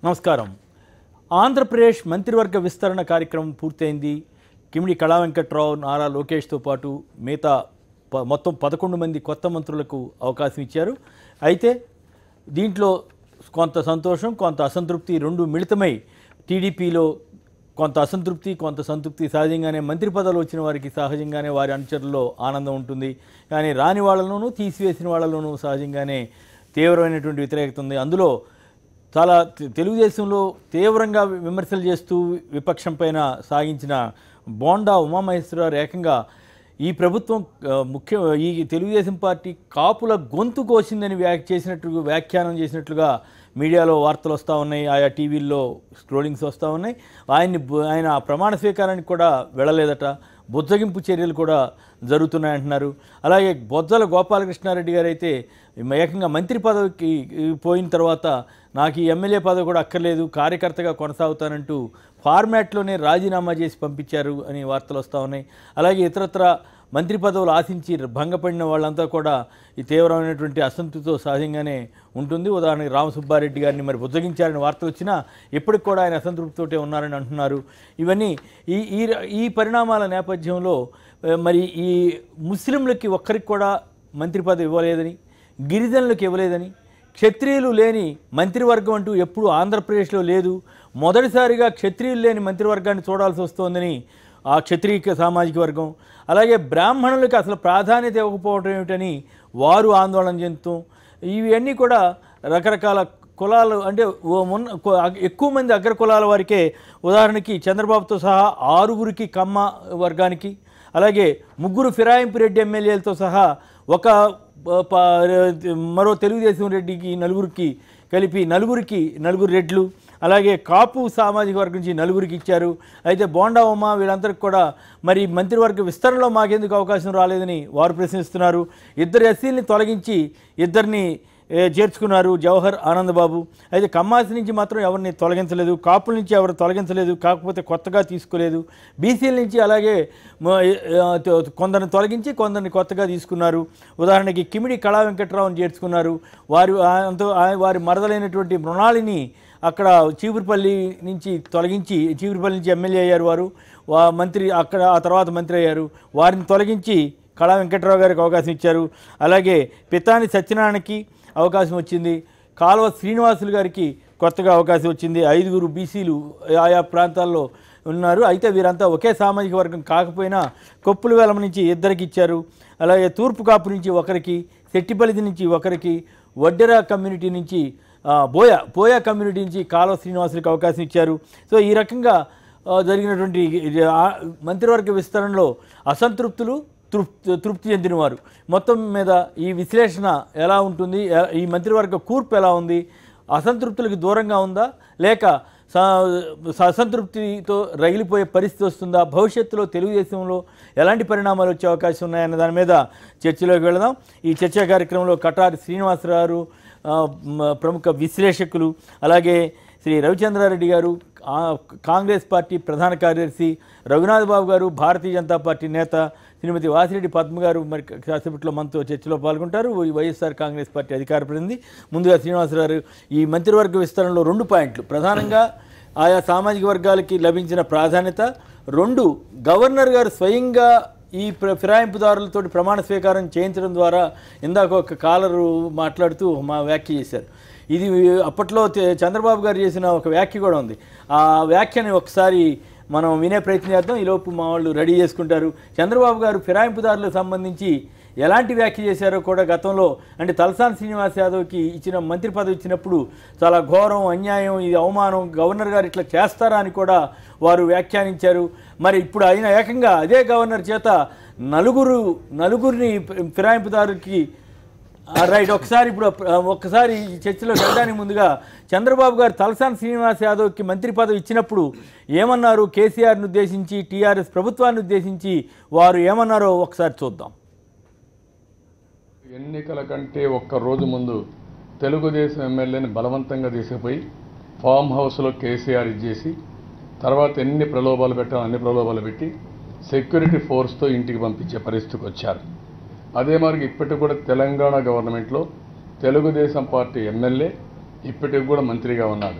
నమస్కారం. ఆంధ్రప్రదేశ్ మంత్రివర్గ విస్తరణ కార్యక్రమం పూర్తయింది. కిమిడి కళా వెంకట్రావు, నారా లోకేష్తో పాటు మిగతా మొత్తం 11 మంది కొత్త మంత్రులకు అవకాశం ఇచ్చారు. అయితే దీంట్లో కొంత సంతోషం, కొంత అసంతృప్తి రెండు మిళితమై టీడీపీలో కొంత అసంతృప్తి, కొంత సంతృప్తి. సహజంగానే మంత్రి పదవులు వచ్చిన వారికి సహజంగానే వారి అనుచరుల్లో ఆనందం ఉంటుంది. కానీ రాని వాళ్ళలోనూ, తీసివేసిన వాళ్ళలోనూ సహజంగానే తీవ్రమైనటువంటి వ్యతిరేకత ఉంది. అందులో చాలా తెలుగుదేశంలో తీవ్రంగా విమర్శలు చేస్తూ విపక్షం పైన సాగించిన బోండా ఉమామహేశ్వరరావు ఏకంగా ఈ ప్రభుత్వం ఈ తెలుగుదేశం పార్టీ కాపుల గొంతు కోసిందని వ్యాఖ్యానం చేసినట్లుగా మీడియాలో వార్తలు వస్తూ ఉన్నాయి, ఆయా టీవీల్లో స్క్రోలింగ్స్ వస్తూ ఉన్నాయి. ఆయన ప్రమాణ స్వీకారానికి కూడా వెళ్ళలేదట, బుజ్జగింపు చర్యలు కూడా జరుగుతున్నాయంటున్నారు. అలాగే బొజ్జల గోపాలకృష్ణారెడ్డి గారు అయితే ఏకంగా మంత్రి పదవికి పోయిన తర్వాత నాకు ఈ ఎమ్మెల్యే పదవి కూడా అక్కర్లేదు, కార్యకర్తగా కొనసాగుతానంటూ ఫార్మాట్లోనే రాజీనామా చేసి పంపించారు అని వార్తలు వస్తూ ఉన్నాయి. అలాగే ఇతరత్ర మంత్రి పదవులు ఆశించి భంగపడిన వాళ్ళంతా కూడా ఈ తీవ్రమైనటువంటి అసంతృప్తితో సహజంగానే ఉంటుంది. ఉదాహరణకి రామసుబ్బారెడ్డి గారిని మరి బుజ్జగించారని వార్తలు వచ్చినా ఇప్పటికి కూడా ఆయన అసంతృప్తితోటే ఉన్నారని అంటున్నారు. ఇవన్నీ ఈ పరిణామాల నేపథ్యంలో మరి ఈ ముస్లింలకి ఒక్కరికి కూడా మంత్రి పదవి ఇవ్వలేదని, గిరిజనులకు ఇవ్వలేదని, క్షత్రియులు లేని మంత్రివర్గం అంటూ ఎప్పుడూ ఆంధ్రప్రదేశ్లో లేదు, మొదటిసారిగా క్షత్రియులు లేని మంత్రివర్గాన్ని చూడాల్సి వస్తోందని ఆ క్షత్రియ సామాజిక వర్గం, అలాగే బ్రాహ్మణులకు అసలు ప్రాధాన్యత ఇవ్వకపోవడం ఏమిటని వారు ఆందోళన చెందుతూ, ఇవన్నీ కూడా రకరకాల కులాలు అంటే ఎక్కువ మంది అగ్ర కులాల వారికే, ఉదాహరణకి చంద్రబాబుతో సహా 6గురికి కమ్మ వర్గానికి, అలాగే 3 ఫిరాయింపు రెడ్డి ఎమ్మెల్యేలతో సహా మరో తెలుగుదేశం రెడ్డికి 4గురికి కలిపి 4 రెడ్లు, అలాగే కాపు సామాజిక వర్గం నుంచి 4గురికి ఇచ్చారు. అయితే బోండా ఉమా వీళ్ళందరికీ కూడా మరి మంత్రివర్గ విస్తరణలో మాకెందుకు అవకాశం రాలేదని వారు ప్రశ్నిస్తున్నారు. 2 ఎస్సీలని తొలగించి 2ని చేర్చుకున్నారు, జవహర్, ఆనందబాబు. అయితే కమ్మాసి నుంచి మాత్రం ఎవరిని తొలగించలేదు, కాపుల నుంచి ఎవరు తొలగించలేదు, కాకపోతే కొత్తగా తీసుకోలేదు. బీసీల నుంచి అలాగే కొందరిని తొలగించి కొందరిని కొత్తగా తీసుకున్నారు. ఉదాహరణకి కిమిడి కళా వెంకట్రావుని చేర్చుకున్నారు. వారి మరదలైనటువంటి మృణాళిని అక్కడ చీపురుపల్లి నుంచి తొలగించి, చీపురుపల్లి నుంచి ఎమ్మెల్యే అయ్యారు వారు, మంత్రి అక్కడ ఆ తర్వాత మంత్రి అయ్యారు. వారిని తొలగించి కళా వెంకట్రావు గారికి అవకాశం ఇచ్చారు. అలాగే పితాని సత్యనారాయణకి అవకాశం వచ్చింది, కాలువ శ్రీనివాసులు గారికి కొత్తగా అవకాశం వచ్చింది. 5గురు బీసీలు ఆయా ప్రాంతాల్లో ఉన్నారు. అయితే వీరంతా ఒకే సామాజిక వర్గం కాకపోయినా కొప్పుల వేలం నుంచి 2కి ఇచ్చారు. అలాగే తూర్పు కాపు నుంచి 1కి, సెట్టిపల్లి నుంచి 1కి, వడ్డెర కమ్యూనిటీ నుంచి బోయా కమ్యూనిటీ నుంచి కాలువ శ్రీనివాసులకు అవకాశం ఇచ్చారు. సో ఈ రకంగా జరిగినటువంటి మంత్రివర్గ విస్తరణలో అసంతృప్తులు, తృప్తి చెందినవారు. మొత్తం మీద ఈ విశ్లేషణ ఎలా ఉంటుంది, ఈ మంత్రివర్గ కూర్పు ఎలా ఉంది, అసంతృప్తులకు దూరంగా ఉందా లేక అసంతృప్తితో రగిలిపోయే పరిస్థితి వస్తుందా, భవిష్యత్తులో తెలుగుదేశంలో ఎలాంటి పరిణామాలు వచ్చే అవకాశం ఉన్నాయన్న దాని మీద చర్చలోకి వెళదాం. ఈ చర్చా కార్యక్రమంలో కటారి శ్రీనివాసరావు, ప్రముఖ విశ్లేషకులు, అలాగే శ్రీ రవిచంద్రారెడ్డి గారు, కాంగ్రెస్ పార్టీ ప్రధాన కార్యదర్శి, రఘునాథ్ బాబు గారు, భారతీయ జనతా పార్టీ నేత, శ్రీమతి వాసిరెడ్డి పద్మ గారు మరి కాసేపట్లో మనతో చర్చలో పాల్గొంటారు, వైఎస్ఆర్ కాంగ్రెస్ పార్టీ అధికార ప్రతినిధి. ముందుగా శ్రీనివాసరావు, ఈ మంత్రివర్గ విస్తరణలో 2 పాయింట్లు, ప్రధానంగా ఆయా సామాజిక వర్గాలకి లభించిన ప్రాధాన్యత, 2 గవర్నర్ గారు స్వయంగా ఈ ఫిరాయింపుదారులతో ప్రమాణ స్వీకారం చేయించడం ద్వారా ఇందాక ఒక కాలరు మాట్లాడుతూ మా వ్యాఖ్య చేశారు. ఇది అప్పట్లో చంద్రబాబు గారు చేసిన ఒక వ్యాఖ్య కూడా ఉంది. ఆ వ్యాఖ్యని ఒకసారి మనం వినే ప్రయత్నం చేద్దాం. ఈలోపు మా వాళ్ళు రెడీ చేసుకుంటారు. చంద్రబాబు గారు ఫిరాయింపుదారులకు సంబంధించి ఎలాంటి వ్యాఖ్య చేశారో కూడా గతంలో, అంటే తలసాని శ్రీనివాస్ యాదవ్కి ఇచ్చిన మంత్రి పదవి ఇచ్చినప్పుడు చాలా ఘోరం, అన్యాయం, ఇది అవమానం, గవర్నర్ గారు ఇట్లా చేస్తారా అని కూడా వారు వ్యాఖ్యానించారు. మరి ఇప్పుడు ఆయన ఏకంగా అదే గవర్నర్ చేత నలుగురిని ఫిరాయింపుదారుకి రైట్ ఒక్కసారి చర్చలో వెళ్ళడానికి ముందుగా చంద్రబాబు గారు తలసాని శ్రీనివాస్ యాదవ్కి మంత్రి పదవి ఇచ్చినప్పుడు ఏమన్నారు, కేసీఆర్ని ఉద్దేశించి, టీఆర్ఎస్ ప్రభుత్వాన్ని ఉద్దేశించి వారు ఏమన్నారో ఒకసారి చూద్దాం. ఎన్నికల కంటే ఒక్క రోజు ముందు తెలుగుదేశం ఎమ్మెల్యేని బలవంతంగా తీసుకుపోయి ఫామ్ హౌస్లో కేసీఆర్ ఇచ్చేసి, తర్వాత ఎన్ని ప్రలోభాలు పెట్టాలో అన్ని ప్రలోభాలు పెట్టి సెక్యూరిటీ ఫోర్స్తో ఇంటికి పంపించే పరిస్థితికి వచ్చారు. అదే మరి ఇప్పటికి కూడా తెలంగాణ గవర్నమెంట్లో తెలుగుదేశం పార్టీ ఎమ్మెల్యే ఇప్పటికి కూడా మంత్రిగా ఉన్నాడు.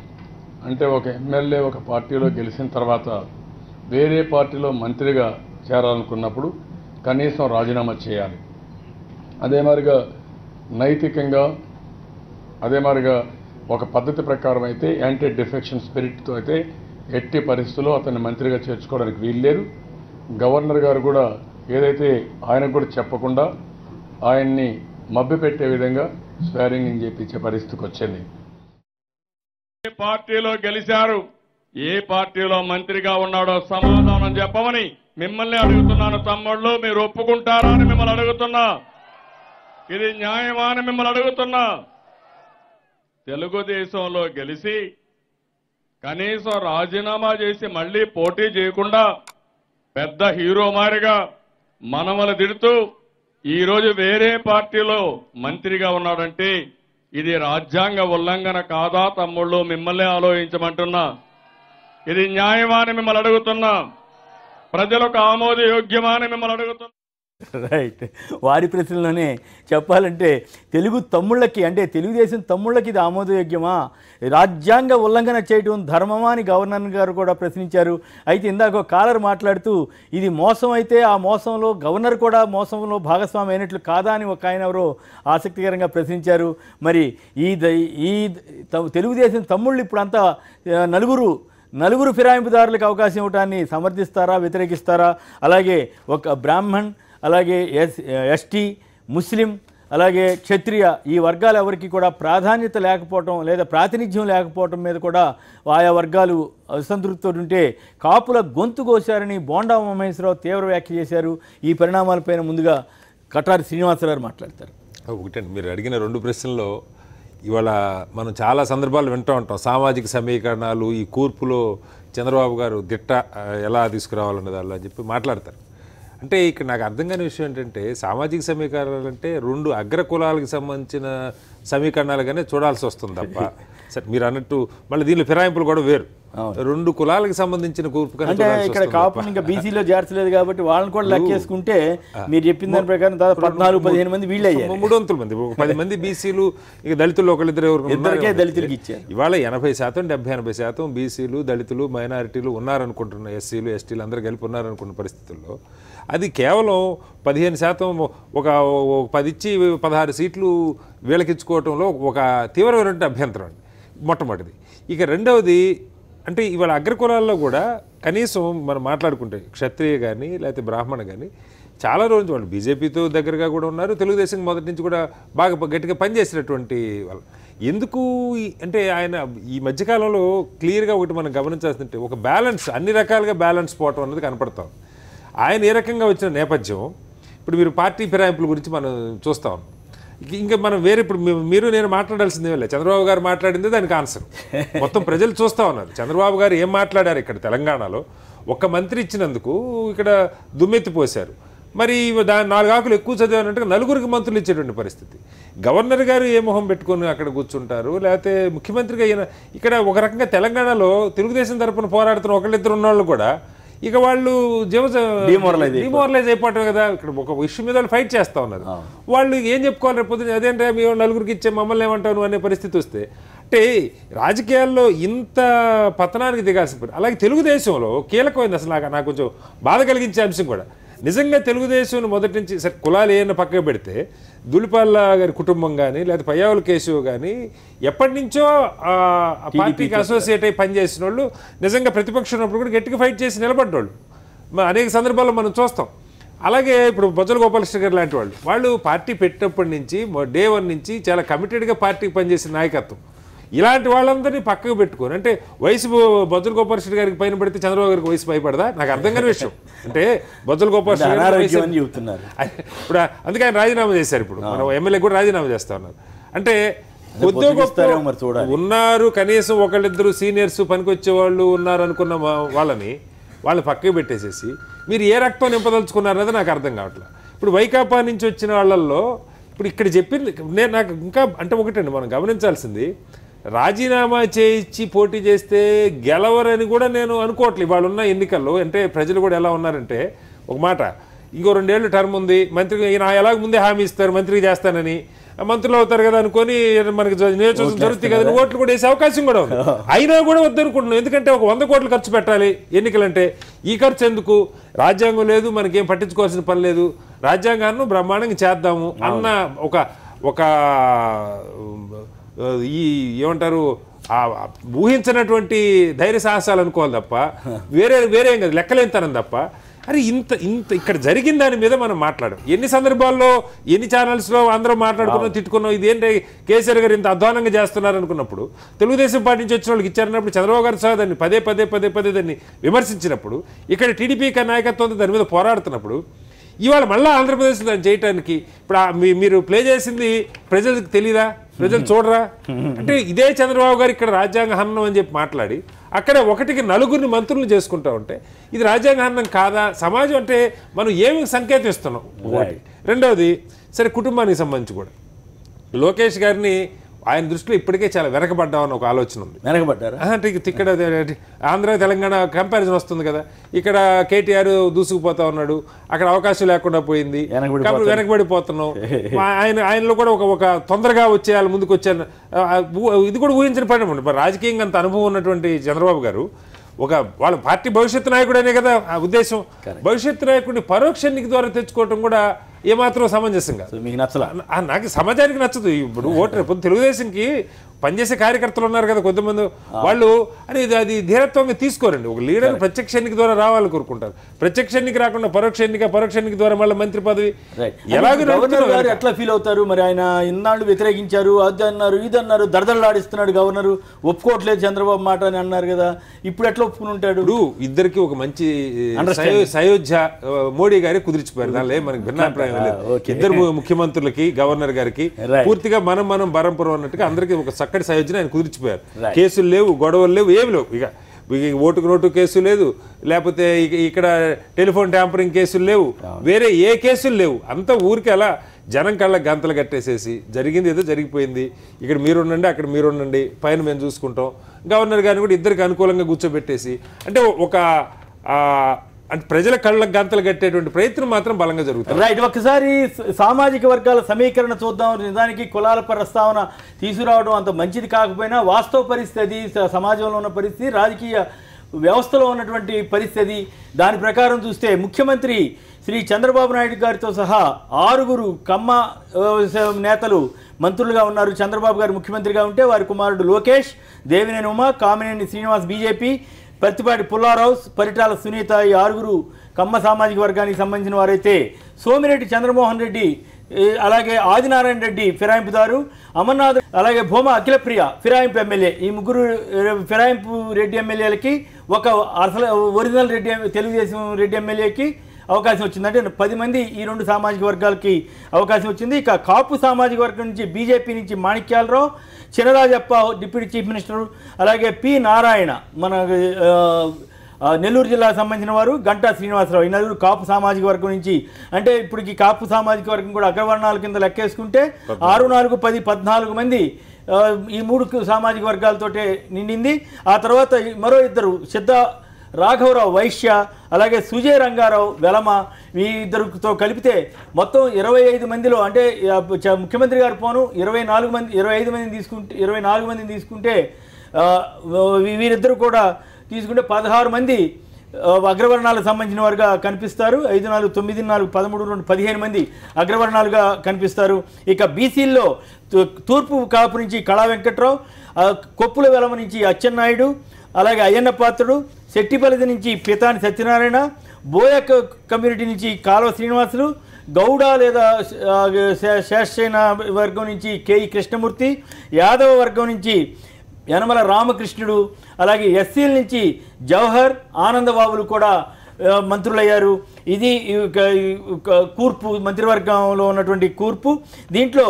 అంటే ఒక ఎమ్మెల్యే ఒక పార్టీలో గెలిచిన తర్వాత వేరే పార్టీలో మంత్రిగా చేరాలనుకున్నప్పుడు కనీసం రాజీనామా చేయాలి. అదే మాదిరిగా నైతికంగా అదే మాదిరిగా ఒక పద్ధతి ప్రకారం అయితే యాంటీ డిఫెక్షన్ స్పిరిట్తో అయితే ఎట్టి పరిస్థితుల్లో అతన్ని మంత్రిగా చేర్చుకోవడానికి వీల్లేదు. గవర్నర్ గారు కూడా ఏదైతే ఆయనకు కూడా చెప్పకుండా ఆయన్ని మభ్యపెట్టే విధంగా స్వేరింగ్ అని చెప్పించే పరిస్థితికి వచ్చింది. ఏ పార్టీలో గెలిచారు, ఏ పార్టీలో మంత్రిగా ఉన్నాడో సమాధానం చెప్పమని మిమ్మల్ని అడుగుతున్నాను. తమ్ముళ్ళు, మీరు ఒప్పుకుంటారా అని మిమ్మల్ని అడుగుతున్నా. ఇది న్యాయమా అని మిమ్మల్ని అడుగుతున్నా. తెలుగుదేశంలో గెలిచి కనీసం రాజీనామా చేసి మళ్లీ పోటీ చేయకుండా పెద్ద హీరో మారిగా మనమలు తిడుతూ ఈరోజు వేరే పార్టీలో మంత్రిగా ఉన్నాడంటే ఇది రాజ్యాంగ ఉల్లంఘన కాదా తమ్ముళ్ళు? మిమ్మల్ని ఆలోచించమంటున్నా. ఇది న్యాయమా అని మిమ్మల్ని అడుగుతున్నా. ప్రజలకు ఆమోదయోగ్యమా అని మిమ్మల్ని అడుగుతున్నా. రైట్. వారి ప్రశ్నలోనే చెప్పాలంటే తెలుగు తమ్ముళ్ళకి, అంటే తెలుగుదేశం తమ్ముళ్ళకి ఇది ఆమోదయోగ్యమా, రాజ్యాంగ ఉల్లంఘన చేయడం ధర్మమా అని గవర్నర్ గారు కూడా ప్రశ్నించారు. అయితే ఇందాక కాలర్ మాట్లాడుతూ ఇది మోసం అయితే ఆ మోసంలో గవర్నర్ కూడా మోసంలో భాగస్వామి అయినట్లు కాదా అని ఒక ఆయన ఎవరో ఆసక్తికరంగా ప్రశ్నించారు. మరి ఈ తెలుగుదేశం తమ్ముళ్ళు ఇప్పుడంతా నలుగురు ఫిరాయింపుదారులకు అవకాశం ఇవ్వటాన్ని సమర్థిస్తారా, వ్యతిరేకిస్తారా? అలాగే ఒక బ్రాహ్మణ్, అలాగే ఎస్టీ, ముస్లిం, అలాగే క్షత్రియ ఈ వర్గాలు ఎవరికి కూడా ప్రాధాన్యత లేకపోవటం లేదా ప్రాతినిధ్యం లేకపోవటం మీద కూడా ఆయా వర్గాలు అసంతృప్తితో ఉంటే కాపుల గొంతు కోశారని బోండా ఉమేశ్వరరావు తీవ్ర వ్యాఖ్య చేశారు. ఈ పరిణామాలపైన ముందుగా కటారి శ్రీనివాసరావు మాట్లాడతారు. ఒకటండి, మీరు అడిగిన రెండు ప్రశ్నల్లో ఇవాళ మనం చాలా సందర్భాలు వింటూ ఉంటాం. సామాజిక సమీకరణాలు, ఈ కూర్పులో చంద్రబాబు గారు దిట్ట ఎలా తీసుకురావాలనే దానిలో అని చెప్పి మాట్లాడతారు. అంటే ఇక్కడ నాకు అర్థం కాని విషయం ఏంటంటే సామాజిక సమీకరణాలు అంటే రెండు అగ్ర కులాలకు సంబంధించిన సమీకరణాలుగానే చూడాల్సి వస్తుంది తప్ప, సరే మీరు అన్నట్టు మళ్ళీ దీనిలో ఫిరాయింపులు కూడా వేరు, రెండు కులాలకు సంబంధించిన కూర్పు. అంటే ఇక్కడ కాపు ఇంకా బీసీలో చేర్చలేదు కాబట్టి వాళ్ళని కూడా లెక్కేసుకుంటే మీరు చెప్పిన దాని ప్రకారం దాదాపు 14-15 మంది వీళ్ళు అయ్యారు. 300 మంది, 10 మంది బీసీలు, ఇక దళితులు ఇద్దరికే దళితులకి ఇచ్చారు. ఇవాళ 80%, 70-80% బీసీలు, దళితులు, మైనారిటీలు ఉన్నారనుకుంటున్న, ఎస్సీలు, ఎస్టీలు అందరూ కలిపి ఉన్నారనుకున్న పరిస్థితుల్లో అది కేవలం 15%, ఒక 10 ఇచ్చి 16 సీట్లు వీళ్ళకిచ్చుకోవటంలో ఒక తీవ్రమైనటువంటి అభ్యంతరం అండి మొట్టమొదటిది. ఇక రెండవది అంటే ఇవాళ అగ్రకులాల్లో కూడా కనీసం మనం మాట్లాడుకుంటే క్షత్రియ కానీ లేకపోతే బ్రాహ్మణ కానీ చాలా రోజులు వాళ్ళు బీజేపీతో దగ్గరగా కూడా ఉన్నారు, తెలుగుదేశం మొదటి నుంచి కూడా బాగా గట్టిగా పనిచేసినటువంటి వాళ్ళు. ఎందుకు అంటే ఆయన ఈ మధ్యకాలంలో క్లియర్గా ఒకటి మనం గమనించాల్సిందంటే ఒక బ్యాలెన్స్, అన్ని రకాలుగా బ్యాలెన్స్ పోవటం అన్నది కనపడతాం. ఆయన ఏ రకంగా వచ్చిన నేపథ్యం ఇప్పుడు మీరు పార్టీ ఫిరాయింపుల గురించి మనం చూస్తాం. ఇంకా మనం వేరే ఇప్పుడు మీరు నేను మాట్లాడాల్సిందే లేదు, చంద్రబాబు గారు మాట్లాడిందే దానికి ఆన్సర్. మొత్తం ప్రజలు చూస్తూ ఉన్నారు చంద్రబాబు గారు ఏం మాట్లాడారు. ఇక్కడ తెలంగాణలో ఒక్క మంత్రి ఇచ్చినందుకు ఇక్కడ దుమ్మెత్తిపోశారు. మరి దాని 4 ఆకులు ఎక్కువ చదివానంటే 4 మంత్రులు ఇచ్చేటువంటి పరిస్థితి. గవర్నర్ గారు ఏ మొహం పెట్టుకొని అక్కడ కూర్చుంటారు, లేకపోతే ముఖ్యమంత్రిగా అయిన ఇక్కడ ఒక రకంగా తెలంగాణలో తెలుగుదేశం తరఫున పోరాడుతున్న ఒకళ్ళిద్దరు ఉన్నవాళ్ళు కూడా ఇక వాళ్ళు డిమోరలైజ్ అయిపోవటం కదా. ఇక్కడ ఒక ఇష్యూ మీద వాళ్ళు ఫైట్ చేస్తూ ఉన్నారు. వాళ్ళు ఏం చెప్పుకోవాలి రేపు పొద్దున, అదేంటే మేము 4 ఇచ్చే మమ్మల్ని ఏమంటాను అనే పరిస్థితి వస్తే అంటే రాజకీయాల్లో ఇంత పతనానికి దిగాల్సి. అలాగే తెలుగుదేశంలో కీలకమైంది అసలు నాకు కొంచెం బాధ కలిగించే అంశం కూడా నిజంగా తెలుగుదేశం మొదటి నుంచి సరే కులాలు ఏమైనా పక్కకు పెడితే దులిపాల్ల గారి కుటుంబం కానీ లేదా పయ్యావుల కేశవ్ కానీ ఎప్పటి నుంచో పార్టీకి అసోసియేట్ అయి పనిచేసిన వాళ్ళు నిజంగా ప్రతిపక్షం ఉన్నప్పుడు కూడా గట్టిగా ఫైట్ చేసి నిలబడ్డోళ్ళు అనేక సందర్భాల్లో మనం చూస్తాం. అలాగే ఇప్పుడు బొజ్జల గోపాలకృష్ణ గారు లాంటి వాళ్ళు పార్టీ పెట్టినప్పటి నుంచి డే 1 నుంచి చాలా కమిటెడ్గా పార్టీకి పనిచేసిన నాయకత్వం. ఇలాంటి వాళ్ళందరినీ పక్కకు పెట్టుకొని అంటే వయసు బొజ్జల గోపాలకృష్ణ గారికి పైన పడితే చంద్రబాబు గారికి వయసు భయపడదా? నాకు అర్థం కాని విషయం. అంటే బొజ్జల గోపాలకృష్ణ చెబుతున్నారు ఇప్పుడు అందుకే ఆయన రాజీనామా చేశారు. ఇప్పుడు మనం ఎమ్మెల్యే కూడా రాజీనామా చేస్తా ఉన్నారు. అంటే కొద్దిగా గొప్ప ఉన్నారు, కనీసం ఒకళ్ళిద్దరు సీనియర్స్ పనికొచ్చే వాళ్ళు ఉన్నారు అనుకున్న వాళ్ళని పక్కకు పెట్టేసేసి మీరు ఏ రక్తం నింపదలుచుకున్నారనేది నాకు అర్థం కావట్లేదు. ఇప్పుడు వైకాపా నుంచి వచ్చిన వాళ్ళల్లో ఇప్పుడు ఇక్కడ చెప్పింది నాకు ఇంకా అంటే ఒకటండి మనం గమనించాల్సింది, రాజీనామా చేయించి పోటీ చేస్తే గెలవరని కూడా నేను అనుకోవట్లేదు. వాళ్ళు ఉన్న ఎన్నికల్లో అంటే ప్రజలు కూడా ఎలా ఉన్నారంటే ఒక మాట, ఇంకో 2 ఏళ్ళు టర్మ్ ఉంది, మంత్రి ఎలాగ ముందే హామీ ఇస్తారు మంత్రికి చేస్తానని, మంత్రులు అవుతారు కదా అనుకొని మనకి నియోజకవర్గం జరుగుతాయి కదా ఓట్లు కూడా వేసే అవకాశం కూడా ఉంది. అయినా కూడా వద్దనుకుంటున్నాం. ఎందుకంటే ఒక 100 కోట్లు ఖర్చు పెట్టాలి ఎన్నికలంటే. ఈ ఖర్చు ఎందుకు? రాజ్యాంగం లేదు, మనకేం పట్టించుకోవాల్సిన పని లేదు, రాజ్యాంగాన్ని బ్రహ్మాండంగా చేద్దాము అన్న ఒక ఈ ఏమంటారు ఊహించినటువంటి ధైర్య సాహసాలు అనుకోవాలి తప్ప వేరే ఏం కాదు, లెక్కలేనితనం తప్ప. అరే ఇంత ఇక్కడ జరిగిన దాని మీద మనం మాట్లాడాం. ఎన్ని సందర్భాల్లో ఎన్ని ఛానల్స్లో అందరం మాట్లాడుకున్నాం, తిట్టుకున్నాం. ఇదేంటి కేసీఆర్ గారు ఇంత అధ్వానంగా చేస్తున్నారు అనుకున్నప్పుడు, తెలుగుదేశం పార్టీ నుంచి వచ్చిన వాళ్ళకి ఇచ్చారన్నప్పుడు చంద్రబాబు గారు సహా దాన్ని పదే దాన్ని విమర్శించినప్పుడు, ఇక్కడ టీడీపీ నాయకత్వంతో దాని మీద పోరాడుతున్నప్పుడు, ఇవాళ మళ్ళీ ఆంధ్రప్రదేశ్ దాన్ని చేయటానికి ఇప్పుడు మీరు ప్లే చేసింది ప్రజలకు తెలీదా? ప్రజలు చూడరా? అంటే ఇదే చంద్రబాబు గారు ఇక్కడ రాజ్యాంగ హననం అని చెప్పి మాట్లాడి అక్కడ 1కి 4 మంత్రులు చేసుకుంటా ఉంటే ఇది రాజ్యాంగ హననం కాదా? సమాజం అంటే మనం ఏమి సంకేతం ఇస్తున్నాం? ఒకటి. రెండవది, సరే కుటుంబానికి సంబంధించి కూడా లోకేష్ గారిని ఆయన దృష్టిలో ఇప్పటికే చాలా వెనకబడ్డామని ఒక ఆలోచన ఉంది. వెనకబడ్డారు అంటే ఇక్కడ ఆంధ్ర తెలంగాణ కంపారిజన్ వస్తుంది కదా. ఇక్కడ కేటీఆర్ దూసుకుపోతా ఉన్నాడు, అక్కడ అవకాశం లేకుండా పోయింది, వెనకబడిపోతున్నాం. ఆయనలో కూడా ఒక తొందరగా వచ్చేయాలి, ముందుకు వచ్చాను, ఇది కూడా ఊహించిన పని. రాజకీయంగా అంత అనుభవం ఉన్నటువంటి చంద్రబాబు గారు వాళ్ళ పార్టీ భవిష్యత్తు నాయకుడనే కదా ఆ ఉద్దేశం. భవిష్యత్తు నాయకుడిని పరోక్ష ఎన్నిక ద్వారా తెచ్చుకోవటం కూడా ఏమాత్రం సమంజసం కాదు. మీకు నచ్చలా? నాకు సమాజానికి నచ్చదు. ఇప్పుడు ఓటర్ తెలుగుదేశంకి పనిచేసే కార్యకర్తలు ఉన్నారు కదా కొంతమంది, వాళ్ళు అని అది ధీరత్వంగా తీసుకోరండి. ఒక లీడర్ ప్రత్యక్ష ఎన్నిక ద్వారా రావాలని కోరుకుంటారు. ప్రత్యక్ష ఎన్నిక రాకుండా పరోక్ష ఎన్నిక ద్వారా మళ్ళీ మంత్రి పదవి ఎలాగో ఎట్లా ఫీల్ అవుతారు మరి? ఆయన ఇన్నాళ్ళు వ్యతిరేకించారు, అది అన్నారు, ఇది అన్నారు, దరదరలాడిస్తున్నాడు గవర్నరు, ఒప్పుకోవట్లేదు చంద్రబాబు మాట అని అన్నారు కదా, ఇప్పుడు ఎట్లా ఒప్పుకుని ఉంటాడు? ఇప్పుడు ఇద్దరికి ఒక మంచి సయోధ్య మోడీ గారి కుదిరిచిపోయారు, దానిలో మనకి భిన్నాభిప్రాయం లేదు. ఇద్దరు ముఖ్యమంత్రులకి గవర్నర్ గారికి పూర్తిగా మనం బరంపురం అన్నట్టుగా అందరికీ ఒక చక్కటి సయోధ్యని ఆయన కుదిరిచిపోయారు. కేసులు లేవు, గొడవలు లేవు, ఏమి లేవు. ఇక ఓటుకు నోటు కేసు లేదు, లేకపోతే ఇక్కడ టెలిఫోన్ ట్యాంపరింగ్ కేసులు లేవు, వేరే ఏ కేసులు లేవు. అంతా ఊరికి అలా జనం కళ్ళ గంతలు కట్టేసేసి జరిగింది ఏదో జరిగిపోయింది, ఇక్కడ మీరుండండి, అక్కడ మీరుండండి, పైన మేము చూసుకుంటాం. గవర్నర్ గారిని కూడా ఇద్దరికి అనుకూలంగా కూర్చోబెట్టేసి అంటే అంటే ప్రజల కళ్ళ గంతలు కట్టేటువంటి ప్రయత్నం మాత్రం బలంగా జరుగుతుంది. రైట్. ఒకసారి సామాజిక వర్గాల సమీకరణ చూద్దాం. నిజానికి కులాల ప్రస్తావన తీసుకురావడం అంత మంచిది కాకపోయినా వాస్తవ పరిస్థితి, సమాజంలో ఉన్న పరిస్థితి, రాజకీయ వ్యవస్థలో ఉన్నటువంటి పరిస్థితి, దాని ప్రకారం చూస్తే ముఖ్యమంత్రి శ్రీ చంద్రబాబు నాయుడు గారితో సహా 6 కమ్మ నేతలు మంత్రులుగా ఉన్నారు. చంద్రబాబు గారు ముఖ్యమంత్రిగా ఉంటే వారి కుమారుడు లోకేష్, దేవినేని ఉమ, కామినేని శ్రీనివాస్ బీజేపీ, పత్తిపాటి పుల్లారావు, పరిటాల సునీత ఈ 6 కమ్మ సామాజిక వర్గానికి సంబంధించిన వారైతే, సోమిరెడ్డి చంద్రమోహన్ రెడ్డి, అలాగే ఆదినారాయణ రెడ్డి ఫిరాయింపుదారు, అమర్నాథ్, అలాగే భూమా అఖిలప్రియ ఫిరాయింపు ఎమ్మెల్యే. ఈ 3 ఫిరాయింపు రెడ్డి ఎమ్మెల్యేలకి ఒక అసలు ఒరిజినల్ తెలుగుదేశం రెడ్డి ఎమ్మెల్యేకి అవకాశం వచ్చింది. అంటే 10 మంది ఈ 2 సామాజిక వర్గాలకి అవకాశం వచ్చింది. ఇక కాపు సామాజిక వర్గం నుంచి బీజేపీ నుంచి Manikyalarao, Chinarajappa deputy chief minister, అలాగే పి నారాయణ మన నెల్లూరు జిల్లాకు సంబంధించిన వారు, గంటా శ్రీనివాసరావు, ఈ 4 కాపు సామాజిక వర్గం నుంచి. అంటే ఇప్పటికి కాపు సామాజిక వర్గం కూడా అగ్రవర్ణాల కింద లెక్కేసుకుంటే 6, 4, 10, 14 మంది ఈ 3 సామాజిక వర్గాలతోటే నిండింది. ఆ తర్వాత మరో 2 సిద్ధ రాఘవరావు వైశ్య, అలాగే సుజయ్ రంగారావు వెలమ, ఈ 2తో కలిపితే మొత్తం 25 మందిలో, అంటే ముఖ్యమంత్రి గారు పోను 25 మందిని తీసుకుంటే వీరిద్దరు కూడా తీసుకుంటే 16 మంది అగ్రవర్ణాలకు సంబంధించిన వారుగా కనిపిస్తారు. 5, 4, 9, 4, 13, 2, 15 మంది అగ్రవర్ణాలుగా కనిపిస్తారు. ఇక బీసీల్లో తూర్పు కాపు నుంచి కళా వెంకట్రావు, కొప్పుల వెలమ నుంచి అచ్చెన్నాయుడు, అలాగే అయ్యన్న పాత్రుడు, శెట్టిపల్లి నుంచి పితాని సత్యనారాయణ, బోయ కమ్యూనిటీ నుంచి కాలువ శ్రీనివాసులు, గౌడ లేదా శాస్త్రైన వర్గం నుంచి కేఈ కృష్ణమూర్తి, యాదవ వర్గం నుంచి యనమల రామకృష్ణుడు, అలాగే ఎస్సీల నుంచి జవహర్, ఆనందబాబులు కూడా మంత్రులయ్యారు. ఇది కూర్పు, మంత్రివర్గంలో ఉన్నటువంటి కూర్పు. దీంట్లో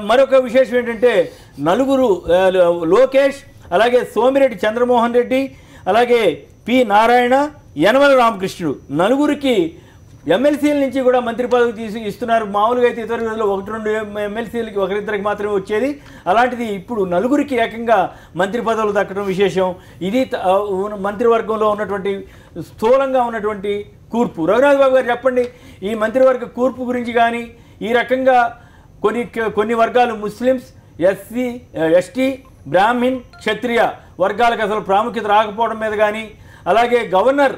మరొక విశేషం ఏంటంటే 4 లోకేష్, అలాగే సోమిరెడ్డి చంద్రమోహన్ రెడ్డి, అలాగే పి నారాయణ, యనమల రామకృష్ణుడు 4కి ఎమ్మెల్సీల నుంచి కూడా మంత్రి పదవి ఇస్తున్నారు. మామూలుగా అయితే ఇతర రోజుల్లో 1-2 ఎమ్మెల్సీలకి 1-2 మాత్రమే వచ్చేది. అలాంటిది ఇప్పుడు 4కి ఏకంగా మంత్రి పదవులు దక్కడం విశేషం. ఇది మంత్రివర్గంలో ఉన్నటువంటి స్థూలంగా ఉన్నటువంటి కూర్పు. రఘునాథ్ బాబు గారు చెప్పండి, ఈ మంత్రివర్గ కూర్పు గురించి కానీ, ఈ రకంగా కొన్ని వర్గాలు ముస్లిమ్స్, ఎస్సీ, ఎస్టీ, బ్రాహ్మిన్, క్షత్రియ వర్గాలకు అసలు ప్రాముఖ్యత రాకపోవడం మీద కానీ, అలాగే గవర్నర్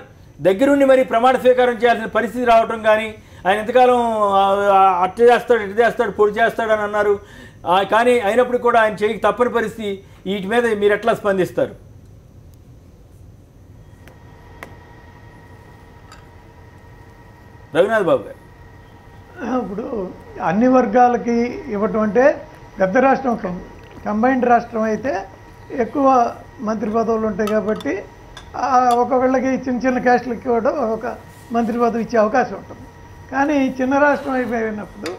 దగ్గరుండి మరి ప్రమాణ స్వీకారం చేయాల్సిన పరిస్థితి రావడం కానీ, ఆయన ఎంతకాలం అట్ట చేస్తాడు, ఇటు చేస్తాడు, పొడి చేస్తాడని అన్నారు. కానీ అయినప్పుడు కూడా ఆయన చేయక తప్పని పరిస్థితి. వీటి మీద మీరు ఎట్లా స్పందిస్తారు? రఘునాథ్ బాబు గారు. ఇప్పుడు అన్ని వర్గాలకి ఇవ్వటం అంటే పెద్ద రాష్ట్రం, కంబైన్డ్ రాష్ట్రం అయితే ఎక్కువ మంత్రి పదవులు ఉంటాయి కాబట్టి ఒక్కొక్కళ్ళకి చిన్న చిన్న క్యాస్ట్లకి కూడా ఒక మంత్రి పదవి ఇచ్చే అవకాశం ఉంటుంది. కానీ చిన్న రాష్ట్రం అయిపోయినప్పుడు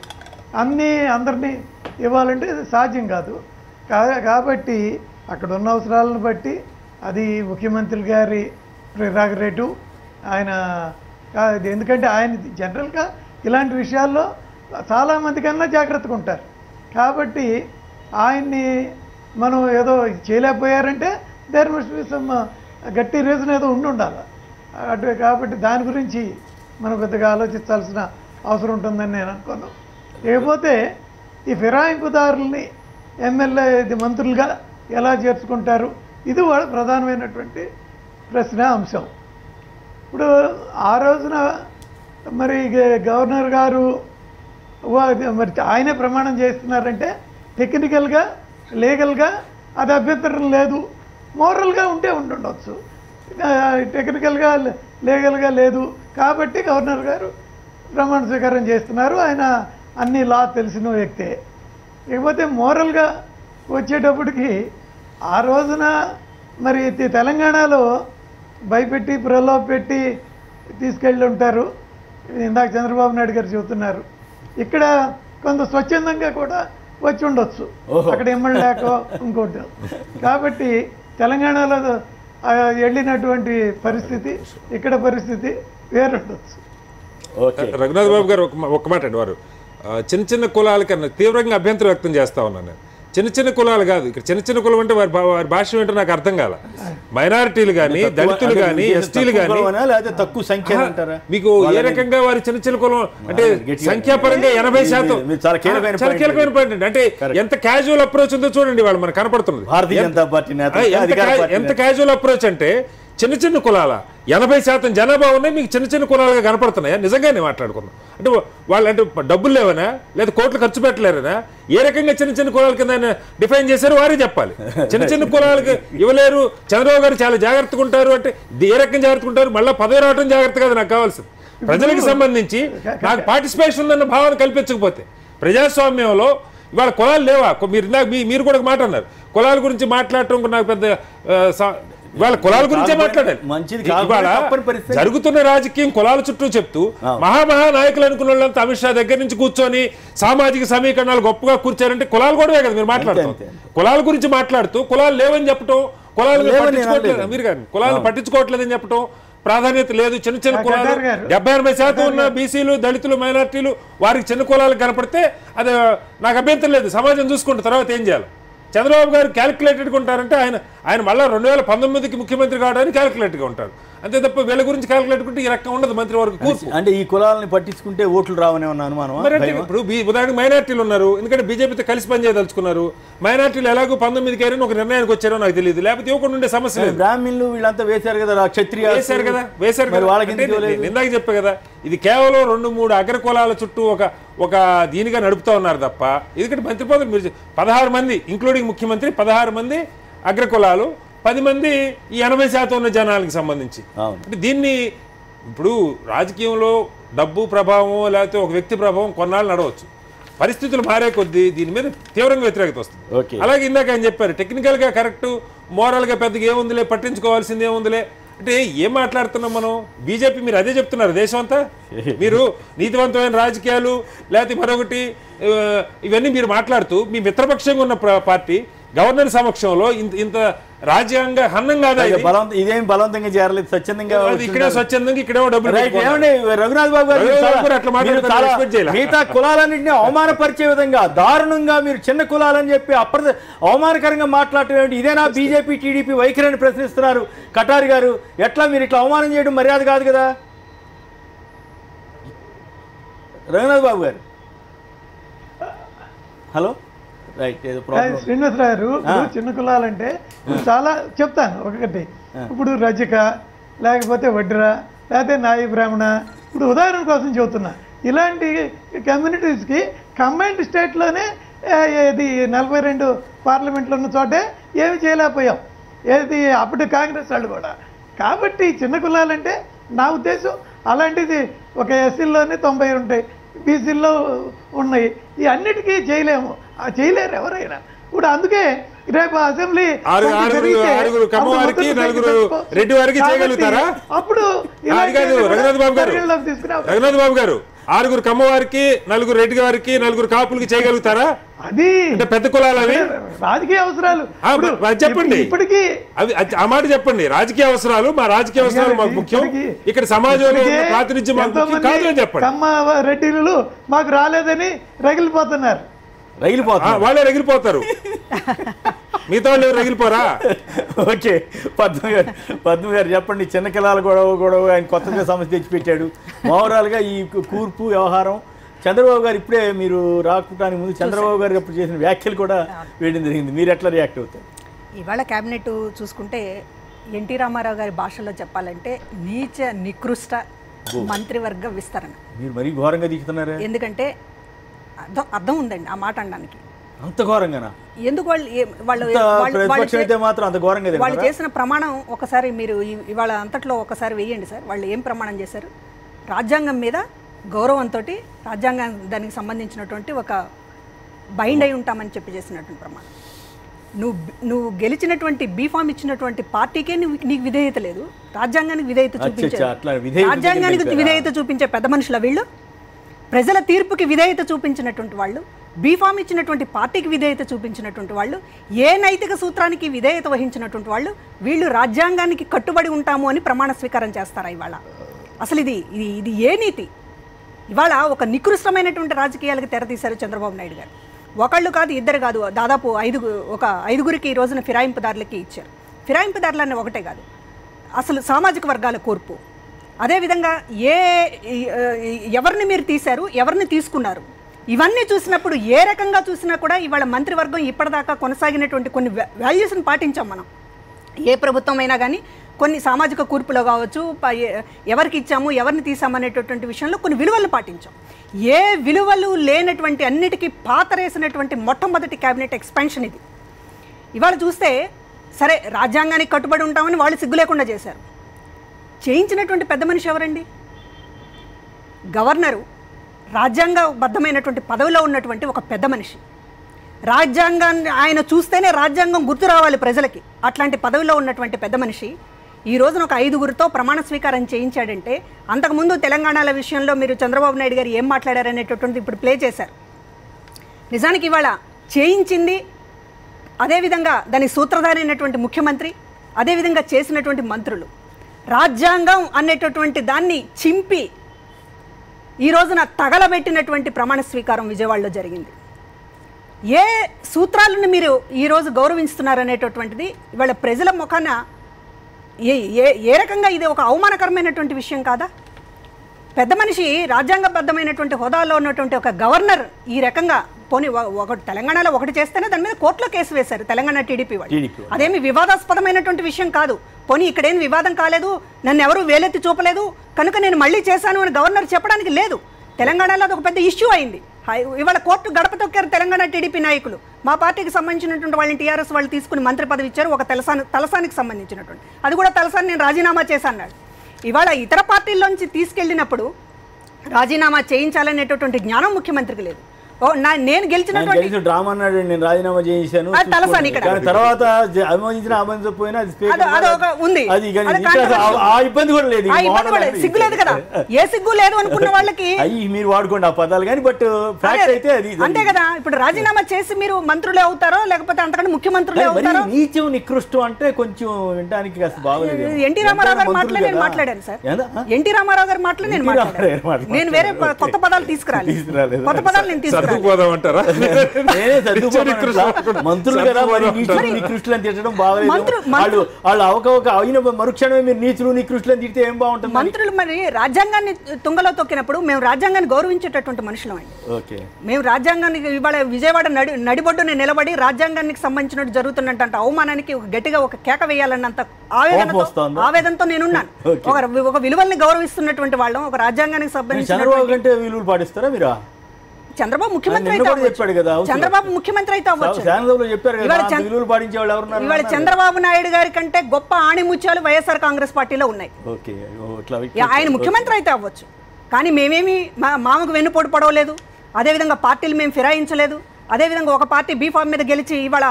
అందరినీ ఇవ్వాలంటే సాధ్యం కాదు. కాబట్టి అక్కడ ఉన్న అవసరాలను బట్టి అది ముఖ్యమంత్రి గారి ప్రిరాగరేటివ్. ఆయన ఎందుకంటే ఆయన జనరల్గా ఇలాంటి విషయాల్లో చాలామంది కన్నా జాగ్రత్తగా ఉంటారు. కాబట్టి ఆయన్ని మనం ఏదో చేయలేకపోయారంటే దేర్ మస్ట్ బి సమ్ గట్టి రీజన్ ఏదో ఉండాలి. అటు కాబట్టి దాని గురించి మనం పెద్దగా ఆలోచించాల్సిన అవసరం ఉంటుందని నేను అనుకున్నాను. లేకపోతే ఈ ఫిరాయింపుదారుల్ని ఎమ్మెల్యే మంత్రులుగా ఎలా చేర్చుకుంటారు, ఇది వాళ్ళ ప్రధానమైనటువంటి ప్రశ్న అంశం. ఇప్పుడు ఆ రోజున మరి గవర్నర్ గారు మరి ఆయనే ప్రమాణం చేస్తున్నారంటే టెక్నికల్గా లీగల్గా అది అభ్యంతరం లేదు, మోరల్గా ఉండొచ్చు. టెక్నికల్గా లీగల్గా లేదు కాబట్టి గవర్నర్ గారు ప్రమాణ స్వీకారం చేస్తున్నారు. ఆయన అన్ని లా తెలిసిన వ్యక్తే. లేకపోతే మోరల్గా వచ్చేటప్పటికి ఆ రోజున మరి తెలంగాణలో భయపెట్టి ప్రలోభ పెట్టి తీసుకెళ్ళి ఉంటారు. ఇందాక చంద్రబాబు నాయుడు గారు చెబుతున్నారు. ఇక్కడ కొంత స్వచ్ఛందంగా కూడా వచ్చి ఉండొచ్చు, అక్కడ ఎమ్మెల్యేకో ఇంకోటి. కాబట్టి తెలంగాణలో వెళ్ళినటువంటి పరిస్థితి ఇక్కడ పరిస్థితి వేరుండొచ్చు. రఘునాథ్ బాబు గారు ఒక మాట అండి, వారు చిన్న చిన్న కులాల కన్నా తీవ్రంగా అభ్యంతరం వ్యక్తం చేస్తా ఉన్నాను. చిన్న చిన్న కులాలు కాదు, ఇక్కడ చిన్న చిన్న కులం అంటే వారి భాష ఏంటో నాకు అర్థం కాల. మైనారిటీలు కానీ, దళితులు కానీ, ఎస్టీలు కానీ తక్కువ సంఖ్య మీకు ఏ రకంగా వారి చిన్న చిన్న కులం అంటే సంఖ్యాపరంగా 80% చాలా కీలకమైన పాయింట్. అంటే ఎంత క్యాజువల్ అప్రోచ్ ఉందో చూడండి, వాళ్ళు మనకు కనపడుతున్నది. భారతీయ జనతా పార్టీ ఎంత క్యాజువల్ అప్రోచ్ అంటే చిన్న చిన్న కులాల 80% జనాభా ఉన్నాయి, మీకు చిన్న చిన్న కులాలుగా కనపడుతున్నాయా? నిజంగానే మాట్లాడుకున్నాం అంటే వాళ్ళు అంటే డబ్బులు లేవనా, లేదా కోట్లు ఖర్చు పెట్టలేరనా, ఏ రకంగా చిన్న చిన్న కులాల కింద డిఫైన్ చేశారు వారే చెప్పాలి. చిన్న చిన్న కులాలకి ఇవ్వలేరు, చంద్రబాబు గారు చాలా జాగ్రత్తగా ఉంటారు అంటే ఏ రకంగా జాగ్రత్తగా ఉంటారు? మళ్ళీ పదవి రావడం జాగ్రత్త కాదు నాకు కావాల్సింది. ప్రజలకు సంబంధించి నాకు పార్టిసిపేషన్ ఉందన్న భావన కల్పించకపోతే ప్రజాస్వామ్యంలో ఇవాళ కులాలు లేవా? మీరు కూడా మాట అన్నారు, కులాల గురించి మాట్లాడటం నాకు పెద్ద ఇవాళ కులాల గురించే మాట్లాడాలి. ఇవాళ జరుగుతున్న రాజకీయం కులాల చుట్టూ చెప్తూ మహామహా నాయకులు అనుకున్న వాళ్ళంతా అమిత్ షా దగ్గర నుంచి కూర్చొని సామాజిక సమీకరణాలు గొప్పగా కూర్చారంటే కులాలు కూడా కదా మీరు మాట్లాడుతాం. కులాల గురించి మాట్లాడుతూ కులాలు లేవని చెప్పటం, కులాలను పట్టించుకోవట్లేదు మీరు కానీ కులాలను పట్టించుకోవట్లేదని చెప్పటం, ప్రాధాన్యత లేదు. చిన్న చిన్న కులాలు 70-80% ఉన్న బీసీలు, దళితులు, మైనార్టీలు వారికి చిన్న కులాలు కనపడితే అది నాకు అభ్యంతరం లేదు. సమాజం చూసుకుంటే తర్వాత ఏం చేయాలి? చంద్రబాబు గారు క్యాలిక్యులేటెడ్గా ఉంటారంటే ఆయన మళ్ళీ 2019కి ముఖ్యమంత్రి కావడానికి క్యాలిక్యులేట్గా ఉంటారు అంతే తప్ప వీళ్ళ గురించి క్యాలిక్యులేట్ ఉంటే ఈ రకం ఉండదు మంత్రివర్గ కూర్పు. అంటే ఈ కులాలని పట్టించుకుంటే ఓట్లు రావనే ఉన్న అనుమానం. ఇప్పుడు ఉదాహరణకు మైనార్టీలు ఉన్నారు, ఎందుకంటే బీజేపీతో కలిసి పనిచేయదలుచుకున్నారు. మైనార్టీలు ఎలాగో 19కి ఒక నిర్ణయానికి వచ్చారో నాకు తెలియదు, లేకపోతే ఇవ్వకుండా ఉండే సమస్య లేదు. బ్రాహ్మణులు వీళ్ళంతా వేశారు కదా, క్షత్రియ వేశారు కదా. ఇందాక చెప్పే కదా, ఇది కేవలం 2-3 అగ్ర కులాల చుట్టూ ఒక దీనిగా నడుపుతా ఉన్నారు తప్ప, ఎందుకంటే మంత్రి పదవులు మీరు 16 మంది ఇంక్లూడింగ్ ముఖ్యమంత్రి, 16 మంది అగ్ర కులాలు, 10 మంది ఈ 80% ఉన్న జనాలకు సంబంధించి. అంటే దీన్ని ఇప్పుడు రాజకీయంలో డబ్బు ప్రభావం లేకపోతే ఒక వ్యక్తి ప్రభావం కొన్నాళ్ళు నడవచ్చు, పరిస్థితులు మారే కొద్దీ దీని మీద తీవ్రంగా వ్యతిరేకత వస్తుంది. అలాగే ఇందాక ఆయన చెప్పారు టెక్నికల్గా కరెక్ట్, మోరల్గా పెద్దగా ఏముందిలే, పట్టించుకోవాల్సింది ఏముందిలే అంటే ఏం మాట్లాడుతున్నాం మనం? బీజేపీ మీరు అదే చెప్తున్నారు దేశం అంతా, మీరు నీతివంతమైన రాజకీయాలు లేకపోతే మరొకటి ఇవన్నీ మీరు మాట్లాడుతూ మీ మిత్రపక్షంగా ఉన్న పార్టీ గవర్నర్ సమక్షంలో ఇంత రాజ్యాంగ హన్నం కాదా? ఇదేం బలవంతంగా చేరలేదు, స్వచ్ఛందంగా ఇక్కడే స్వచ్ఛందంగా ఇక్కడేమో డబ్బులు. రఘునాథ్ బాబు గారు మిగతా కులాలన్నింటినీ అవమానపరిచే విధంగా దారుణంగా మీరు చిన్న కులాలని చెప్పి అవమానకరంగా మాట్లాడటం ఏమిటి? ఇదేనా బీజేపీ టీడీపీ వైఖరిని ప్రశ్నిస్తున్నారు కటారి గారు. ఎట్లా మీరు ఇట్లా అవమానం చేయడం మర్యాద కాదు కదా రఘునాథ్ బాబు గారు. హలో రైట్ ఏదో ప్రాబ్లం శ్రీనివాసరావు గారు ఇప్పుడు చిన్న కులాలంటే చాలా చెప్తాను ఒకటి. ఇప్పుడు రజక, లేకపోతే వడ్ర, లేకపోతే నాయి బ్రాహ్మణ, ఇప్పుడు ఉదాహరణ కోసం చెబుతున్నా. ఇలాంటి కమ్యూనిటీస్కి కంబైన్డ్ స్టేట్లోనే ఇది 42 పార్లమెంట్లు ఉన్న చోటే ఏమి చేయలేకపోయాం, ఏది అప్పుడు కాంగ్రెస్ వాళ్ళు కూడా. కాబట్టి చిన్న కులాలంటే నా ఉద్దేశం అలాంటిది ఒక ఎస్సీల్లోనే 90 ఉంటాయి, బీసీల్లో ఉన్నాయి. ఈ అన్నిటికీ చేయలేము, చేయలేరు ఎవరైనా. ఇప్పుడు అందుకే రేపు అసెంబ్లీ అప్పుడు రఘునాథ్ బాబు గారు 6 కమ్మవారికి 4 రెడ్డి వారికి 4 కాపులకి చేయగలుగుతారా? అది పెద్ద కులాలు అవి రాజకీయ అవసరాలు చెప్పండి. ఇప్పటికీ అవి ఆ మాట చెప్పండి. రాజకీయ అవసరాలు, మా రాజకీయ అవసరాలు మాకు ముఖ్యం, ఇక్కడ సమాజంలో ప్రాతినిధ్యం మాకు ముఖ్యం కాదు అని చెప్పండి. కమ్మ రెడ్డిలు మాకు రాలేదని రగిలిపోతున్నారు. వాళ్ళే రగిలిపోతారు, మిగతా వాళ్ళు రగిలిపోరా? ఓకే, పద్మ గారు చెప్పండి. చిన్న కిలాల గొడవ ఆయన కొత్తగా సమస్య తెచ్చిపెట్టాడు. ఓవరాల్గా ఈ కూర్పు వ్యవహారం చంద్రబాబు గారు ఇప్పుడే మీరు రాకటానికి ముందు చంద్రబాబు గారు అప్పుడు చేసిన వ్యాఖ్యలు కూడా వేయడం జరిగింది. మీరు ఎట్లా రియాక్ట్ అవుతారు? ఇవాళ క్యాబినెట్ చూసుకుంటే ఎన్టీ రామారావు గారి భాషలో చెప్పాలంటే నీచ నికృష్ట మంత్రివర్గ విస్తరణ. మీరు మరీ ఘోరంగా దిగుతున్నారా? ఎందుకంటే అర్థం ఉందండి ఆ మాట అనడానికి. అంత ఘోరంగానా? ఎందుకు వాళ్ళు చేసిన ప్రమాణం ఒకసారి మీరు ఇవాళ అంతట్లో ఒకసారి వేయండి సార్. వాళ్ళు ఏం ప్రమాణం చేశారు? రాజ్యాంగం మీద గౌరవంతో రాజ్యాంగం దానికి సంబంధించినటువంటి ఒక బైండ్ అయి ఉంటామని చెప్పి చేసినటువంటి ప్రమాణం. నువ్వు గెలిచినటువంటి బీఫామ్ ఇచ్చినటువంటి పార్టీకే నీకు విధేయత లేదు, రాజ్యాంగానికి విధేయత చూపించే పెద్ద మనుషుల వీళ్ళు. ప్రజల తీర్పుకి విధేయత చూపించినటువంటి వాళ్ళు, బీఫామ్ ఇచ్చినటువంటి పార్టీకి విధేయత చూపించినటువంటి వాళ్ళు, ఏ నైతిక సూత్రానికి విధేయత వహించినటువంటి వాళ్ళు, వీళ్ళు రాజ్యాంగానికి కట్టుబడి ఉంటాము అని ప్రమాణ స్వీకారం చేస్తారా ఇవాళ? అసలు ఇది ఏ నీతి? ఇవాళ ఒక నికృష్టమైనటువంటి రాజకీయాలకు తెరతీశారు చంద్రబాబు నాయుడు గారు. ఒకళ్ళు కాదు, ఇద్దరు కాదు, దాదాపు 5గురికి ఈ రోజున ఫిరాయింపుదారులకి ఇచ్చారు. ఫిరాయింపుదారులన్నీ ఒకటే కాదు, అసలు సామాజిక వర్గాల కూర్పు. అదేవిధంగా ఎవరిని మీరు తీశారు, ఎవరిని తీసుకున్నారు, ఇవన్నీ చూసినప్పుడు ఏ రకంగా చూసినా కూడా ఇవాళ మంత్రివర్గం ఇప్పటిదాకా కొనసాగినటువంటి కొన్ని వాల్యూస్ని పాటించాం మనం. ఏ ప్రభుత్వం అయినా కానీ కొన్ని సామాజిక కూర్పులో కావచ్చు, ఎవరికి ఇచ్చాము ఎవరిని తీసామనేటటువంటి విషయంలో కొన్ని విలువలను పాటించాం. ఏ విలువలు లేనటువంటి అన్నిటికీ పాతరేసినటువంటి మొట్టమొదటి క్యాబినెట్ ఎక్స్పాన్షన్ ఇది. ఇవాళ చూస్తే సరే రాజ్యాంగానికి కట్టుబడి ఉంటామని వాళ్ళు సిగ్గు లేకుండా చేశారు. చేయించినటువంటి పెద్ద మనిషి ఎవరండి? గవర్నరు, రాజ్యాంగబద్ధమైనటువంటి పదవిలో ఉన్నటువంటి ఒక పెద్ద మనిషి. రాజ్యాంగాన్ని ఆయన చూస్తేనే రాజ్యాంగం గుర్తు రావాలి ప్రజలకి. అట్లాంటి పదవిలో ఉన్నటువంటి పెద్ద మనిషి ఈ రోజున ఒక 5గురితో ప్రమాణ స్వీకారం చేయించాడంటే, అంతకుముందు తెలంగాణల విషయంలో మీరు చంద్రబాబు నాయుడు గారు ఏం మాట్లాడారనేటటువంటిది ఇప్పుడు ప్లే చేశారు. నిజానికి ఇవాళ చేయించింది, అదేవిధంగా దాని సూత్రధారి అయినటువంటి ముఖ్యమంత్రి, అదేవిధంగా చేసినటువంటి మంత్రులు. రాజ్యాంగం అనేటటువంటి దాన్ని చింపి ఈ రోజున తగలబెట్టినటువంటి ప్రమాణ స్వీకారం విజయవాడలో జరిగింది. ఏ సూత్రాలను మీరు ఈరోజు గౌరవిస్తున్నారనేటటువంటిది ఇవాళ ప్రజల ముఖాన ఏ రకంగా ఇది ఒక అవమానకరమైనటువంటి విషయం కాదా? పెద్ద మనిషి, రాజ్యాంగబద్ధమైనటువంటి హోదాలో ఉన్నటువంటి ఒక గవర్నర్ ఈ రకంగా పోనీ ఒకటి తెలంగాణలో ఒకటి చేస్తేనే దాని మీద కోర్టులో కేసు వేశారు తెలంగాణ టీడీపీ వాళ్ళు. అదేమి వివాదాస్పదమైనటువంటి విషయం కాదు. పోనీ ఇక్కడేం వివాదం కాలేదు, నన్ను ఎవరు వేలెత్తి చూపలేదు కనుక నేను మళ్ళీ చేశాను అని గవర్నర్ చెప్పడానికి లేదు. తెలంగాణలో అది ఒక పెద్ద ఇష్యూ అయింది. ఇవాళ కోర్టు గడప తొక్కారు తెలంగాణ టీడీపీ నాయకులు. మా పార్టీకి సంబంధించినటువంటి వాళ్ళని టీఆర్ఎస్ వాళ్ళు తీసుకుని మంత్రి పదవి ఇచ్చారు, ఒక తలసానికి సంబంధించినటువంటి. అది కూడా తలసాని నేను రాజీనామా చేశాను. ఇవాళ ఇతర పార్టీల్లోంచి తీసుకెళ్ళినప్పుడు రాజీనామా చేయించాలనేటటువంటి జ్ఞానం ముఖ్యమంత్రికి లేదు. నేను గెలిచినటువంటి డ్రామా అన్నాడు, నేను రాజీనామా చేయించాను, తలసాని ఇక్కడ తర్వాత ఆమోదించినా ఉంది, ఇబ్బంది కూడా లేదు, సిగ్గు లేదు కదా. ఏ సిగ్గు లేదు అనుకున్న వాళ్ళకి మీరు వాడుకోండి ఆ పదాలు కానీ, బట్ ఫ్యాక్ట్ అయితే అది అంతే కదా. ఇప్పుడు రాజీనామా చేసి మీరు మంత్రులే అవుతారో లేకపోతే అంతకంటే ముఖ్యమంత్రులే అవుతారో. నీచం నికృష్టం అంటే కొంచెం వినడానికి కాస్త బాగోలేదు. ఎన్టీ రామారావు గారి మాటలే నేను మాట్లాడాను సార్. ఎన్టీ రామారావు గారి మాటలే నేను మాట్లాడాను. నేను వేరే కొత్త పదాలు తీసుకురాలి, కొత్త పదాలు నేను తీసుకురాలి. సర్దుకుపోదామంటారా? నేనే సర్దుకుపోతాను. మంత్రులు కదా మరి నీచులు నికృష్టులను తిట్టడం బాగలేదు. వాళ్ళు అవకవక అయిన మరుక్షణమే మీరు నీచులు నికృష్టులను తిడితే ఏం బాగుంటుంది? మంత్రులు మరి రాజ్యాంగాన్ని తుంగలో తొక్కినప్పుడు మేము రాజ్యాంగాన్ని గౌరవించేటటువంటి మనుషులం అండి. ఓకే, మేము రాజ్యాంగానికి ఇవాళ విజయవాడ నడిబొడ్డున నిలబడి రాజ్యాంగానికి సంబంధించినట్టు జరుగుతున్నట్టు అవమానానికి గట్టిగా ఒక కేక వేయాలన్నంత ఆవేదనతో నేనున్నాను. ఒక విలువల్ని గౌరవిస్తున్నటువంటి వాళ్ళం, ఒక రాజ్యాంగానికి సంబంధించిన చంద్రబాబు కంటే విలువలు పాటిస్తారా మీరు? చంద్రబాబు ముఖ్యమంత్రి అయితే చెప్పాడు కదా, చంద్రబాబు ముఖ్యమంత్రి అయితే అవ్వచ్చు. చెప్పారు కదా విలువలు పాటించే వాళ్ళు ఎవరున్నారు? ఇవాళ చంద్రబాబు నాయుడు గారి కంటే గొప్ప ఆణిముత్యాలు వైఎస్ఆర్ కాంగ్రెస్ పార్టీలో ఉన్నాయి. ఆయన ముఖ్యమంత్రి అయితే అవ్వచ్చు, కానీ మేమేమి మామకు వెన్నుపోటు పడవలేదు. అదేవిధంగా పార్టీలు మేము ఫిరాయించలేదు. అదేవిధంగా ఒక పార్టీ బీఫామ్ మీద గెలిచి ఇవాళ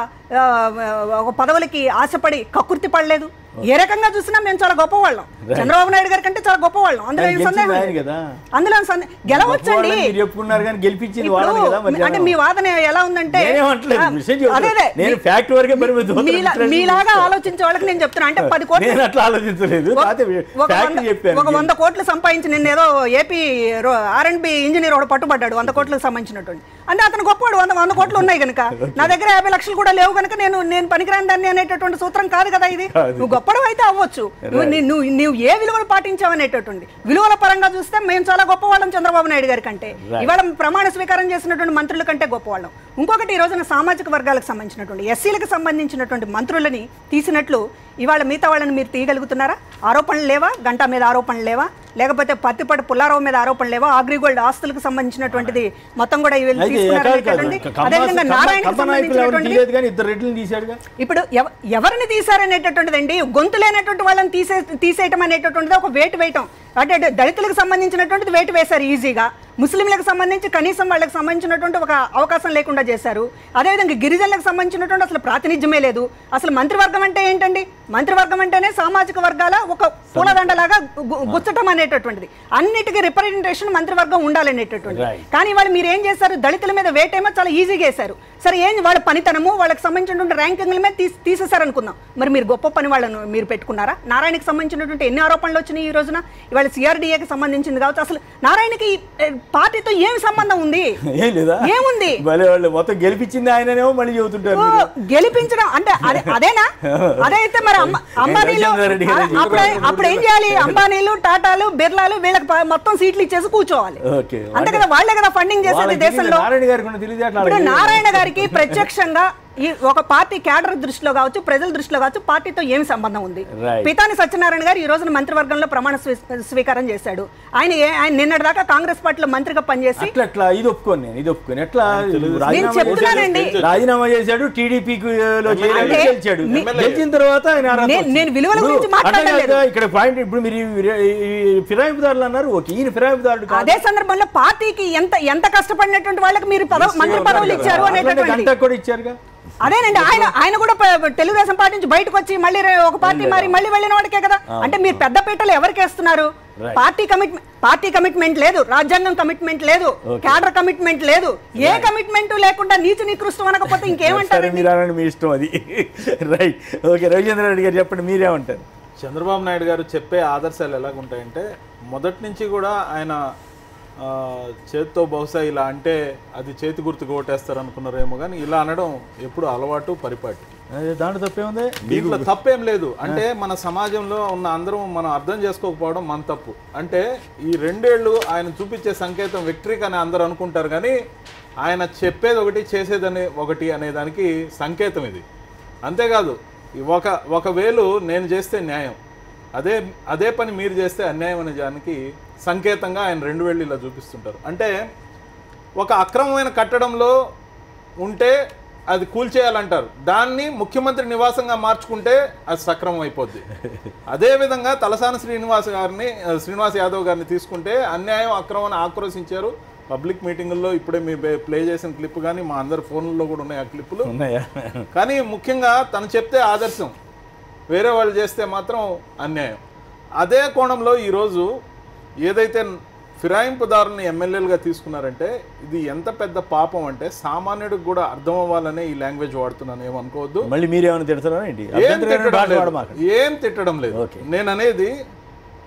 ఒక పదవులకి ఆశపడి కక్కుర్తి పడలేదు. ఏ రకంగా చూసినా మేము చాలా గొప్పవాళ్ళం. చంద్రబాబు నాయుడు గారి కంటే చాలా గొప్పవాళ్ళం. అందులో గెలవచ్చండి. అంటే మీ వాదన ఎలా ఉందంటే మీలాగా ఆలోచించే వాళ్ళకి నేను చెప్తున్నా. అంటే 10 కోట్లు 100 కోట్లు సంపాదించి నిన్న ఏదో ఏపీ R&B ఇంజనీర్ ఒకటి పట్టుబడ్డాడు 100 కోట్లకు సంబంధించినటువంటి. అంటే అతను గొప్పవాడు. 100 కోట్లు ఉన్నాయి కనుక నా దగ్గర 50 లక్షలు కూడా లేవు కనుక నేను పనికిరాని దాన్ని అనేటటువంటి సూత్రం కాదు కదా ఇది. నువ్వు గొప్పడు అయితే అవ్వచ్చు, నువ్వు ఏ విలువలు పాటించావు అనేటటువంటి విలువల పరంగా చూస్తే మేము చాలా గొప్పవాళ్ళం చంద్రబాబు నాయుడు గారి కంటే. ఇవాళ ప్రమాణ స్వీకారం చేసినటువంటి మంత్రుల కంటే గొప్పవాళ్ళం. ఇంకొకటి ఈ రోజున సామాజిక వర్గాలకు సంబంధించినటువంటి ఎస్సీలకు సంబంధించినటువంటి మంత్రులని తీసినట్లు ఇవాళ మిగతా వాళ్ళని మీరు తీయగలుగుతున్నారా? ఆరోపణలు లేవా? గంటా మీద ఆరోపణలు లేవా? లేకపోతే పత్తిపాటి పుల్లారావు మీద ఆరోపణలు లేవా? అగ్రిగోల్డ్ ఆస్తులకు సంబంధించినటువంటిది మొత్తం కూడా అదేవిధంగా నారాయణకి సంబంధించినటువంటి ఇప్పుడు ఎవరిని తీశారనేటటువంటిదండి, గొంతు లేనటువంటి వాళ్ళని తీసేయటం అనేటటువంటిది ఒక వేటు వేయటం. అంటే దళితులకు సంబంధించినటువంటిది వేటు వేశారు ఈజీగా, ముస్లింలకు సంబంధించి కనీసం వాళ్ళకి సంబంధించినటువంటి ఒక అవకాశం లేకుండా చేశారు. అదేవిధంగా గిరిజనులకు సంబంధించినటువంటి అసలు ప్రాతినిధ్యమే లేదు. అసలు మంత్రివర్గం అంటే ఏంటండి? మంత్రివర్గం అంటేనే సామాజిక వర్గాల ఒక పూలదండలాగా గుచ్చటం అనేటటువంటిది. అన్నిటికీ రిప్రజెంటేషన్ మంత్రివర్గం ఉండాలనేటటువంటిది. కానీ వాళ్ళు మీరు ఏం చేశారు? దళితుల మీద వేటేమో చాలా ఈజీగా వేశారు. సరే ఏం వాళ్ళ పనితనము వాళ్ళకి సంబంధించినటువంటి ర్యాంకింగ్ల మీద తీసేశారు అనుకుందాం. మరి మీరు గొప్ప పని వాళ్ళను మీరు పెట్టుకున్నారా? నారాయణకి సంబంధించినటువంటి ఎన్ని ఆరోపణలు వచ్చినాయి ఈ రోజున? ఇవాళ CRDAకి సంబంధించింది కావచ్చు. అసలు నారాయణకి పార్టీతో ఏమి సంబంధం ఉంది? ఏముంది? మొత్తం గెలిపించింది ఆయననేమో మళ్ళీ చెబుతుంటారు. గెలిపించడం అంటే అదేనా? అదైతే మరి అంబానీలు అప్పుడు ఏం చేయాలి? అంబానీలు, టాటాలు, బిర్లాలు వీళ్ళకి మొత్తం సీట్లు ఇచ్చేసి కూర్చోవాలి. అంతే కదా, వాళ్లే కదా ఫండింగ్ చేసేది దేశంలో. ఇప్పుడు నారాయణ గారికి ప్రత్యక్షంగా ఈ ఒక పార్టీ క్యాడర్ దృష్టిలో కావచ్చు, ప్రజల దృష్టిలో కావచ్చు, పార్టీతో ఏమి సంబంధం ఉంది? పితాని సత్యనారాయణ గారు ఈ రోజున మంత్రివర్గంలో ప్రమాణ స్వీకారం చేశాడు. ఆయన నిన్నటి దాకా కాంగ్రెస్ పార్టీలో మంత్రిగా పనిచేసి ఇది ఒప్పుకోని ఎట్లా రాజీనామా చేశాడు, టీడీపీకి గెలిచిన తర్వాత నేను విలువల గురించి మాట్లాడలేదు. ఇక్కడ పాయింట్ ఇప్పుడు మీరు ఫిరాయింపుదారులు అన్నారు. ఓకే, ఈయన ఫిరాయింపుదారుడు. అదే సందర్భంలో పార్టీకి ఎంత కష్టపడినటువంటి వాళ్ళకి మీరు మంత్రి పదవులు ఇచ్చారు అనేటటువంటి కూడా ఇచ్చారుగా. అదేనండి, ఆయన కూడా తెలుగుదేశం పార్టీ నుంచి బయటకు వచ్చి మళ్ళీ ఒక పార్టీ మారి మళ్ళీ వెళ్ళిన వాడికే కదా. అంటే మీరు పెద్ద పీటలు ఎవరికి వేస్తున్నారు? పార్టీ కమిట్మెంట్ లేదు, రాజ్యాంగం కమిట్మెంట్ లేదు, క్యాడర్ కమిట్మెంట్ లేదు. ఏ కమిట్మెంట్ లేకుండా నీచు నికృష్టం అనకపోతే ఇంకేమంటారు? మీ ఇష్టం అది. Right, okay. రవిచంద్ర రెడ్డి గారు చెప్పండి, మీరేమంటారు? చంద్రబాబు నాయుడు గారు చెప్పే ఆదర్శాలు ఎలాగుంటాయంటే, మొదటి నుంచి కూడా ఆయన చేతితో బహుశా ఇలా అంటే అది చేతి గుర్తుకు ఓటేస్తారు అనుకున్నారేమో, కానీ ఇలా అనడం ఎప్పుడు అలవాటు, పరిపాటి. దాంట్లో తప్పే ఉంది, దీంట్లో తప్పేం లేదు. అంటే మన సమాజంలో ఉన్న అందరం మనం అర్థం చేసుకోకపోవడం మన తప్పు. అంటే ఈ 2 ఏళ్ళు ఆయన చూపించే సంకేతం విక్టరీకి అని అందరూ అనుకుంటారు, కానీ ఆయన చెప్పేది ఒకటి చేసేదని ఒకటి అనే దానికి సంకేతం ఇది. అంతేకాదు, ఒక వేలు నేను చేస్తే న్యాయం, అదే పని మీరు చేస్తే అన్యాయం అనే దానికి సంకేతంగా ఆయన 2 వేళ్ళు ఇలా చూపిస్తుంటారు. అంటే ఒక అక్రమమైన కట్టడంలో ఉంటే అది కూల్చేయాలంటారు, దాన్ని ముఖ్యమంత్రి నివాసంగా మార్చుకుంటే అది సక్రమం అయిపోద్ది. అదేవిధంగా తలసాని శ్రీనివాస్ యాదవ్ గారిని తీసుకుంటే అన్యాయం, అక్రమం ఆక్రోశించారు పబ్లిక్ మీటింగుల్లో. ఇప్పుడే మీ ప్లే చేసిన క్లిప్ కానీ మా అందరి ఫోన్లలో కూడా ఉన్నాయి ఆ క్లిప్పులు. కానీ ముఖ్యంగా తను చెప్తే ఆదర్శం, వేరే వాళ్ళు చేస్తే మాత్రం అన్యాయం. అదే కోణంలో ఈరోజు ఏదైతే ఫిరాయింపుదారుని ఎమ్మెల్యేలుగా తీసుకున్నారంటే ఇది ఎంత పెద్ద పాపం అంటే సామాన్యుడికి కూడా అర్థం అవ్వాలనే ఈ లాంగ్వేజ్ వాడుతున్నాను, ఏమనుకోవద్దు. మళ్ళీ మీరేమైనా తిడతారా? ఏం తిట్టడం లేదు. నేను అనేది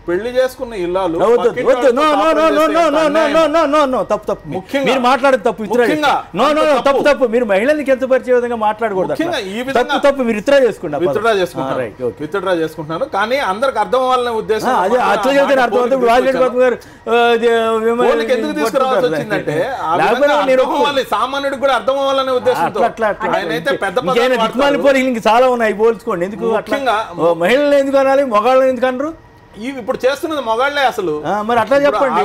పెళ్లి చేసుకున్న ఇల్లాలు వద్దు పక్కింటి వద్దు no no no no no no no no no no no తప్పు తప్పు ముఖ్యంగా- మీరు మాట్లాడేది తప్పు ముఖ్యంగా నో నో నో తప్పు. తప్పు తప్పు మీరు మహిళల్ని కించపరిచే విధంగా మాట్లాడకూడదు ముఖ్యంగా అట్లా. ఈ విధంగా- తప్పు తప్పు మీరు విత్డ్రా చేసుకుంటారు విత్డ్రా చేసుకుంటున్నాను కానీ అందరికి అర్థం అవ్వాలనే ఉద్దేశం అదే అట్లా చెప్తే అర్థం అవుతుంది. ఇప్పుడు వాసిరెడ్డి పద్మ గారు పోలికి ఎందుకు తీసుకురావాల్సి వచ్చిందంటే ఆ విధంగా అర్థం అవ్వాలి, సామాన్యుడికి కూడా అర్థం అవ్వాలనే ఉద్దేశంతో ఆయనైతే పెద్ద పదాలు దిక్మాలి పోలికలు ఇంక చాలా ఉన్నాయి పోల్చుకోండి. ఎందుకు అట్లా ముఖ్యంగా మహిళలు ఎందుకు అనాలి, మగాళ్ళని ఎందుకు అనరు? ఇప్పుడు చేస్తున్నది మగవాళ్లే అసలు. మరి అట్లా ఇప్పుడు చెప్పండి.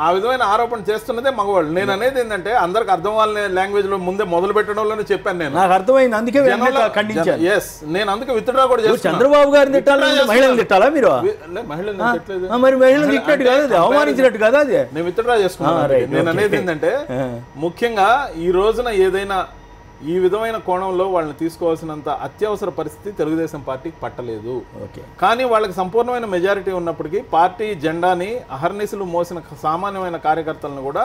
ఆ విధమైన ఆరోపణ చేస్తున్నదే మగవాళ్ళు. నేను అనేది ఏంటంటే అందరికి అర్థం అవ్వాలనే లాంగ్వేజ్ లో ముందే మొదలు పెట్టడంలోనే చెప్పాను నేను. నాకు అర్థమైంది, అందుకే ఖండించాను. నేను అందుకే విత్డ్రా కూడా చేస్తాను. చంద్రబాబు గారిని తిట్టాలా, మహిళలు తిట్టాలా మీరు? మహిళలు మరి మహిళలు తిట్టినట్టు కాదు, అది అవమానించినట్టు కదా అది. నేను విత్డ్రా చేసుకున్నాను. నేను అనేది ఏంటంటే ముఖ్యంగా ఈ రోజున ఏదైనా ఈ విధమైన కోణంలో వాళ్ళని తీసుకోవాల్సినంత అత్యవసర పరిస్థితి తెలుగుదేశం పార్టీకి పట్టలేదు. కానీ వాళ్ళకి సంపూర్ణమైన మెజారిటీ ఉన్నప్పటికీ పార్టీ జెండాని అహర్నిశలు మోసిన సామాన్యమైన కార్యకర్తలను కూడా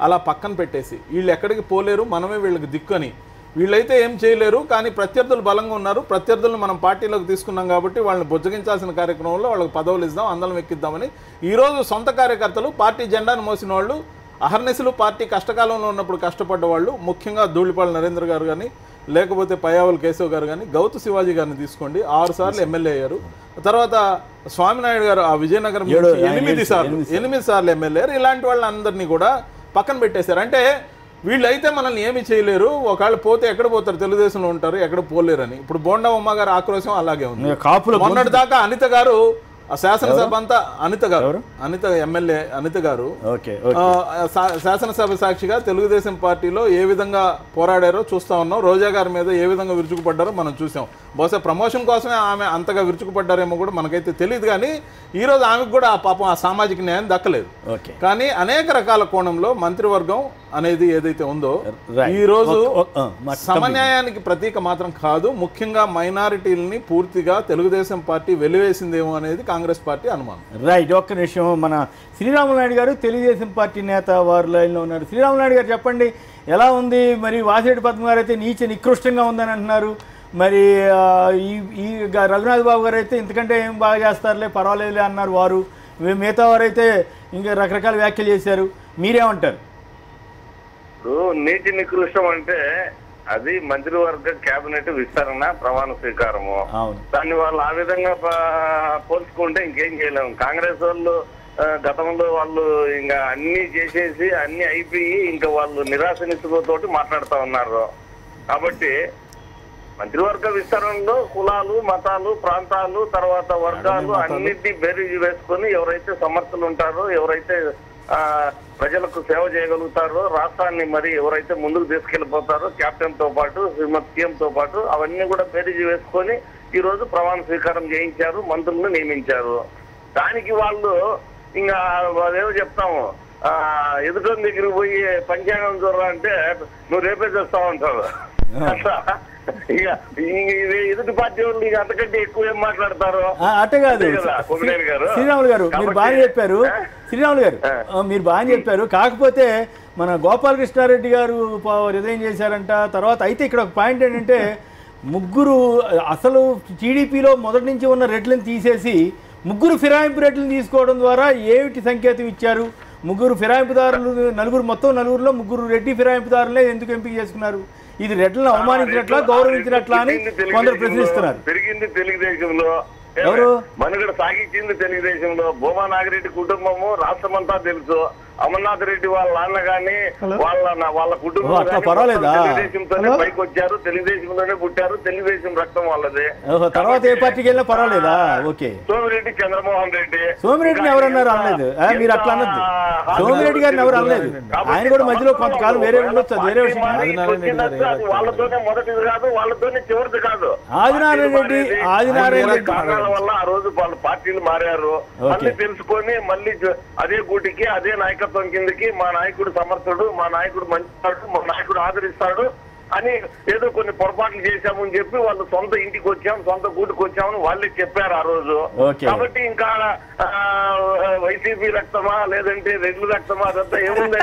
అలా పక్కన పెట్టేసి వీళ్ళు ఎక్కడికి పోలేరు, మనమే వీళ్ళకి దిక్కని, వీళ్ళైతే ఏం చేయలేరు కానీ ప్రత్యర్థులు బలంగా ఉన్నారు, ప్రత్యర్థులను మనం పార్టీలోకి తీసుకున్నాం కాబట్టి వాళ్ళని బుజ్జగించాల్సిన కార్యక్రమంలో వాళ్ళకి పదవులు ఇద్దాం, అందరం ఎక్కిద్దామని ఈరోజు సొంత కార్యకర్తలు పార్టీ జెండాను మోసిన వాళ్ళు, అహర్నిశలు పార్టీ కష్టకాలంలో ఉన్నప్పుడు కష్టపడ్డ వాళ్ళు, ముఖ్యంగా ధూళిపాళ నరేంద్ర గారు కానీ లేకపోతే పయ్యావుల కేశవ్ గారు కానీ గౌతు శివాజీ గారిని తీసుకోండి, 6 సార్లు ఎమ్మెల్యే అయ్యారు. తర్వాత స్వామినాయుడు గారు ఆ విజయనగరం 8 సార్లు ఎమ్మెల్యే అయ్యారు. ఇలాంటి వాళ్ళందరినీ కూడా పక్కన పెట్టేశారు. అంటే వీళ్ళైతే మనల్ని ఏమి చేయలేరు, ఒకవేళ పోతే ఎక్కడ పోతారు, తెలుగుదేశంలో ఉంటారు, ఎక్కడ పోలేరని. ఇప్పుడు బోండా ఉమ్మ గారు ఆక్రోశం అలాగే ఉంది. మొన్నటి దాకా అనిత గారు ఆ శాసనసభ అంతా అనిత ఎమ్మెల్యే అనిత గారు శాసనసభ సాక్షిగా తెలుగుదేశం పార్టీలో ఏ విధంగా పోరాడారో చూస్తా ఉన్నాం. రోజా గారి మీద ఏ విధంగా విరుచుకుపడ్డారో మనం చూసాం. బహుశా ప్రమోషన్ కోసమే ఆమె అంతగా విరుచుకుపడ్డారేమో కూడా మనకైతే తెలియదు. కానీ ఈ రోజు ఆమెకు కూడా ఆ పాపం ఆ సామాజిక న్యాయం దక్కలేదు. కానీ అనేక రకాల కోణంలో మంత్రివర్గం అనేది ఏదైతే ఉందో ఈ రోజు సమన్యాయానికి ప్రతీక మాత్రం కాదు, ముఖ్యంగా మైనారిటీలని పూర్తిగా తెలుగుదేశం పార్టీ వెలివేసిందేమో అనేది కాంగ్రెస్ పార్టీ అనుమానం. రైట్, ఒక్క నిమిషం. మన శ్రీరాములు నాయుడు గారు తెలుగుదేశం పార్టీ నేత వారు లైన్లో ఉన్నారు. శ్రీరాములు నాయుడు గారు చెప్పండి, ఎలా ఉంది? మరి వాసిరెడ్డి పద్మ గారు అయితే నీచ నికృష్టంగా ఉందని అంటున్నారు. మరి ఈ రఘునాథ్ బాబు గారు అయితే ఇంతకంటే ఏం బాగా చేస్తారులే, పర్వాలేదులే అన్నారు వారు. మిగతా వారైతే ఇంకా రకరకాల వ్యాఖ్యలు చేశారు. మీరేమంటారు? ఇప్పుడు నీతి నికృష్టం అంటే అది మంత్రివర్గ కేబినెట్ విస్తరణ ప్రమాణ స్వీకారము. దాన్ని వాళ్ళు ఆ విధంగా పోల్చుకుంటే ఇంకేం చేయలేము. కాంగ్రెస్ వాళ్ళు గతంలో వాళ్ళు ఇంకా అన్ని చేసేసి అన్ని అయిపోయి ఇంకా వాళ్ళు నిరాశ నిస్పృహతోటి మాట్లాడుతూ ఉన్నారు. కాబట్టి మంత్రివర్గ విస్తరణలో కులాలు, మతాలు, ప్రాంతాలు, తర్వాత వర్గాలు అన్నిటినీ బేరీజు వేసుకొని ఎవరైతే సమర్థులు ఉంటారో, ఎవరైతే ప్రజలకు సేవ చేయగలుగుతారో, రాష్ట్రాన్ని మరి ఎవరైతే ముందుకు తీసుకెళ్లిపోతారో కెప్టెన్ తో పాటు శ్రీమతి సీఎం తో పాటు అవన్నీ కూడా బేరీజు వేసుకొని ఈ రోజు ప్రమాణ స్వీకారం చేయించారు, మంత్రులను నియమించారు. దానికి వాళ్ళు ఇంకా అదేమో చెప్తాము, ఎదుటి దగ్గరికి పోయి పంచాంగం చూడరా అంటే నువ్వు రేపే చేస్తావు అంటారు. అట్లా ఇక ఎదుటి పార్టీ వాళ్ళు ఇక అంతకంటే ఎక్కువ ఏం మాట్లాడతారు. అట్టే కాదు శ్రీరాములు గారు, మీరు బాగా చెప్పారు. శ్రీరాములు గారు మీరు బాగా చెప్పారు. కాకపోతే మన గోపాలకృష్ణారెడ్డి గారు రిజైన్ చేశారంట. తర్వాత అయితే ఇక్కడ ఒక పాయింట్ ఏంటంటే, ముగ్గురు అసలు టీడీపీలో మొదటి నుంచి ఉన్న రెడ్లను తీసేసి ముగ్గురు ఫిరాయింపు రెడ్లను తీసుకోవడం ద్వారా ఏమిటి సంకేతం ఇచ్చారు? ముగ్గురు ఫిరాయింపుదారులు మొత్తం నలుగురులో ముగ్గురు రెడ్డి ఫిరాయింపుదారులే ఎందుకు ఎంపిక చేసుకున్నారు? ఇది రెడ్లను అవమానించినట్లా, గౌరవించినట్లా అని కొందరు ప్రశ్నిస్తున్నారు. పెరిగింది తెలుగుదేశంలో, ఎవరు మనుగడ సాగించింది తెలుగుదేశంలో. భూమా నాగిరెడ్డి కుటుంబము రాష్ట్రమంతా తెలుసు. అమర్నాథ్ రెడ్డి వాళ్ళ నాన్న గాని వాళ్ళ కుటుంబం తెలుగుదేశంతోనే పైకి వచ్చారు, తెలుగుదేశంలోనే పుట్టారు, తెలుగుదేశం రక్తం వాళ్ళదే. తర్వాత ఏ పార్టీకి వెళ్ళినా పర్వాలేదా? ఓకే. సోమిరెడ్డి చంద్రమోహన్ రెడ్డి, సోమిరెడ్డిని ఎవరన్నారు అనలేదు, మీరు అట్లా అనద్దు. సోమిరెడ్డి గారిని ఎవరు అనలేదు. ఆయన కూడా మధ్యలో కొంతకాలం వేరే ఉండొచ్చు, వేరే విషయం. వాళ్ళతోనే మొదటిది కాదు, వాళ్ళతోనే చివరిది కాదు. ఆదినారాయణ రెడ్డి వల్ల ఆ రోజు వాళ్ళ పార్టీలు మారారు. మళ్ళీ తెలుసుకొని మళ్ళీ అదే గూటికి అదే నాయకత్వం కిందకి మా నాయకుడు సమర్థుడు, మా నాయకుడు మంచివాడు, మా నాయకుడు ఆదరిస్తాడు, అని ఏదో కొన్ని పొరపాట్లు చేశామని చెప్పి వాళ్ళు సొంత ఇంటికి వచ్చాం, సొంత గూటికి వచ్చామని వాళ్ళే చెప్పారు ఆ రోజు. కాబట్టి ఇంకా వైసీపీ రక్తమా లేదంటే రెడ్లు రక్తమా అదంతా ఏముంది?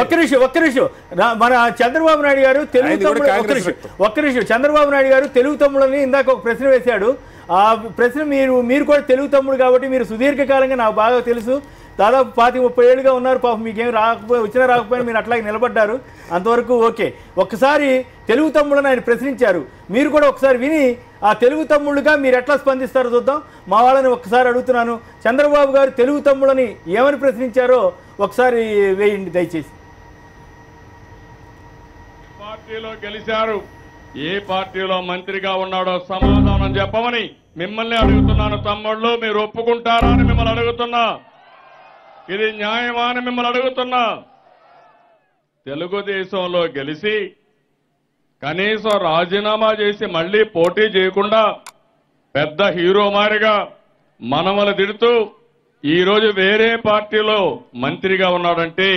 ఒక్క నిమిషం మన చంద్రబాబు నాయుడు గారు చంద్రబాబు నాయుడు గారు తెలుగు తమ్ముళ్ళని ఇందాక ఒక ప్రశ్న వేశాడు. ఆ ప్రశ్న మీరు కూడా తెలుగు తమ్ముడు కాబట్టి మీరు సుదీర్ఘకాలంగా నాకు బాగా తెలుసు, దాదాపు 25-30 ఏళ్ళుగా ఉన్నారు. పాపం మీకేం రాకపోయినా మీరు అట్లాగే నిలబడ్డారు, అంతవరకు ఓకే. ఒక్కసారి తెలుగు తమ్ముళ్ళని ఆయన ప్రశ్నించారు, మీరు కూడా ఒకసారి విని ఆ తెలుగు తమ్ముళ్ళుగా మీరు ఎట్లా స్పందిస్తారో చూద్దాం. మా వాళ్ళని ఒక్కసారి అడుగుతున్నాను, చంద్రబాబు గారు తెలుగు తమ్ముళ్ళని ఏమని ప్రశ్నించారో ఒకసారి వేయండి దయచేసి. పార్టీలో గెలిచారు, ఏ పార్టీలో మంత్రిగా ఉన్నాడో సమాధానం చెప్పమని మిమ్మల్ని అడుగుతున్నాను. తమ్ముళ్ళు మీరు ఒప్పుకుంటారా అని మిమ్మల్ని అడుగుతున్నా. ఇది న్యాయమా అని మిమ్మల్ని అడుగుతున్నా. తెలుగుదేశంలో గెలిచి కనీసం రాజీనామా చేసి మళ్లీ పోటీ చేయకుండా పెద్ద హీరో మారిగా మనవలు తిడుతూ ఈరోజు వేరే పార్టీలో మంత్రిగా ఉన్నాడంటే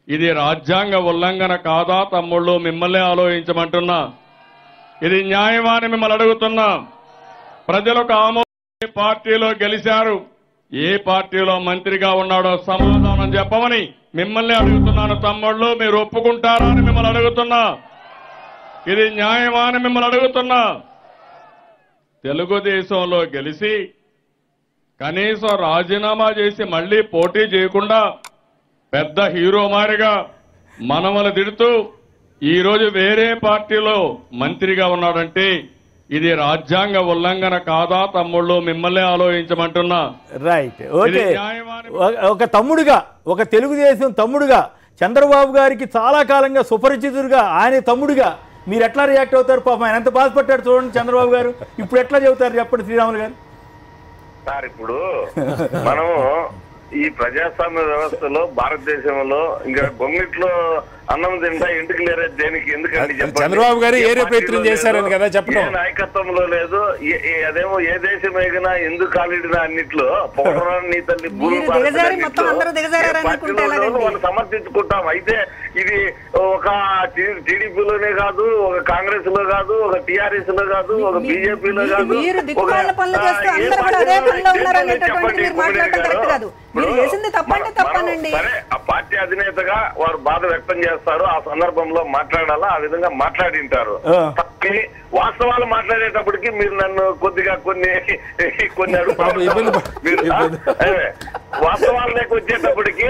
ఇది రాజ్యాంగ ఉల్లంఘన కాదా తమ్ముళ్ళు? మిమ్మల్ని ఆలోచించమంటున్నా. ఇది న్యాయమా అని మిమ్మల్ని అడుగుతున్నా. ప్రజలకు ఆమోద పార్టీలో గెలిచారు, ఏ పార్టీలో మంత్రిగా ఉన్నాడో సమాధానం చెప్పమని మిమ్మల్ని అడుగుతున్నాను. తమ్ముళ్ళు మీరు ఒప్పుకుంటారా అని మిమ్మల్ని అడుగుతున్నా. ఇది న్యాయమా అని మిమ్మల్ని అడుగుతున్నా. తెలుగుదేశంలో గెలిచి కనీసం రాజీనామా చేసి మళ్లీ పోటీ చేయకుండా పెద్ద హీరో మారిగా మనవలు తిడుతూ ఈరోజు వేరే పార్టీలో మంత్రిగా ఉన్నాడంటే ఇది రాజ్యాంగ ఉల్లంఘన కాదా తమ్ముళ్ళు? మిమ్మల్ని ఆలోచించమంటున్నా. Right, okay. ఒక తమ్ముడుగా, ఒక తెలుగుదేశం తమ్ముడుగా, చంద్రబాబు గారికి చాలా కాలంగా సుపరిచితుడుగా, ఆయన తమ్ముడుగా మీరు ఎట్లా రియాక్ట్ అవుతారు? పాపం ఆయన ఎంత బాధపడ్డాడు చూడండి చంద్రబాబు గారు. ఇప్పుడు ఎట్లా చెబుతారు చెప్పండి శ్రీరాములు గారు. సార్ ఇప్పుడు మనం ఈ ప్రజాస్వామ్య వ్యవస్థలో భారతదేశంలో ఇంకా గొంగిట్లో అన్నం తింటా ఇంటికి లేరే దేనికి? ఎందుకంటే చంద్రబాబు గారు ఏరే ప్రయత్నం చేశారని కదా చెప్పడం. నాయకత్వంలో లేదు, అదేమో ఏ దేశం ఎగినా ఎందుకు కాలిడినా అన్నిట్లో పొగడరాని నీ తల్లి వాళ్ళు సమర్థించుకుంటాం. అయితే ఇది ఒక టీడీపీలోనే కాదు, ఒక కాంగ్రెస్ లో కాదు, ఒక టిఆర్ఎస్ లో కాదు, ఒక బీజేపీలో కాదు, సరే ఆ పార్టీ అధినేతగా వారు బాధ వ్యక్తం చేస్తారు, ఆ సందర్భంలో మాట్లాడాలా, ఆ విధంగా మాట్లాడింటారు. వాస్తవాలు మాట్లాడేటప్పటికి మీరు నన్ను కొద్దిగా కొన్ని వాస్తవాలు లేక వచ్చేటప్పటికి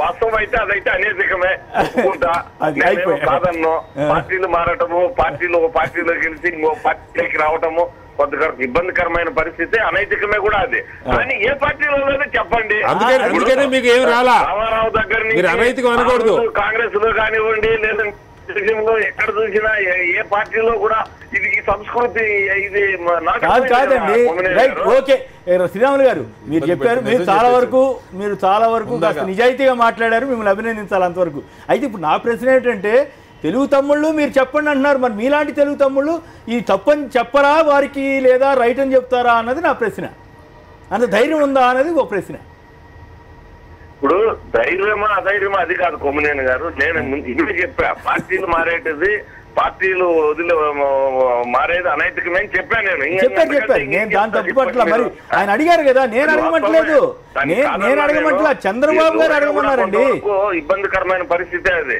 వాస్తవం అయితే అదైతే అనేకమే ఒప్పుకుంటా, కాదన్నో. పార్టీలు మారటము, ఒక పార్టీలో గెలిచి ఇంకో పార్టీలోకి రావటము కొంత ఇబ్బందికరమైన పరిస్థితి, అనైతికమే కూడా అది. కానీ ఏ పార్టీలో లేదో చెప్పండి. రామారావు దగ్గర నుంచి కాంగ్రెస్ లో కానివ్వండి, లేదంటే ఎక్కడ చూసినా ఏ పార్టీలో కూడా ఇది సంస్కృతి ఇది కాదండి. Right, okay. శ్రీరాములు గారు మీరు చెప్పారు, మీరు చాలా వరకు కాస్త నిజాయితీగా మాట్లాడారు, మిమ్మల్ని అభినందించాలి అంతవరకు. అయితే ఇప్పుడు నా ప్రశ్న ఏంటంటే, తెలుగు తమ్ముళ్ళు మీరు చెప్పండి అంటున్నారు, మరి మీలాంటి తెలుగు తమ్ముళ్ళు ఈ తప్పని చెప్పరా వారికి, లేదా రైట్ అని చెప్తారా అన్నది నా ప్రశ్న. అంత ధైర్యం ఉందా అన్నది ఒక ప్రశ్న. ఇప్పుడు ధైర్యమా అధైర్యమా అది కాదు కొమ్మినేని గారు. నేను ఇదే చెప్పా, పార్టీలు మారేటది, పార్టీలు మారేది అనైతికమే అని చెప్పాను. చెప్పారు నేను దాని తప్పుపట్ల. మరి ఆయన అడిగారు కదా, నేను అడగమట్లేదు, నేను అడగమట్లా, చంద్రబాబు గారు అడగమన్నారండి. ఇబ్బందికరమైన పరిస్థితి అది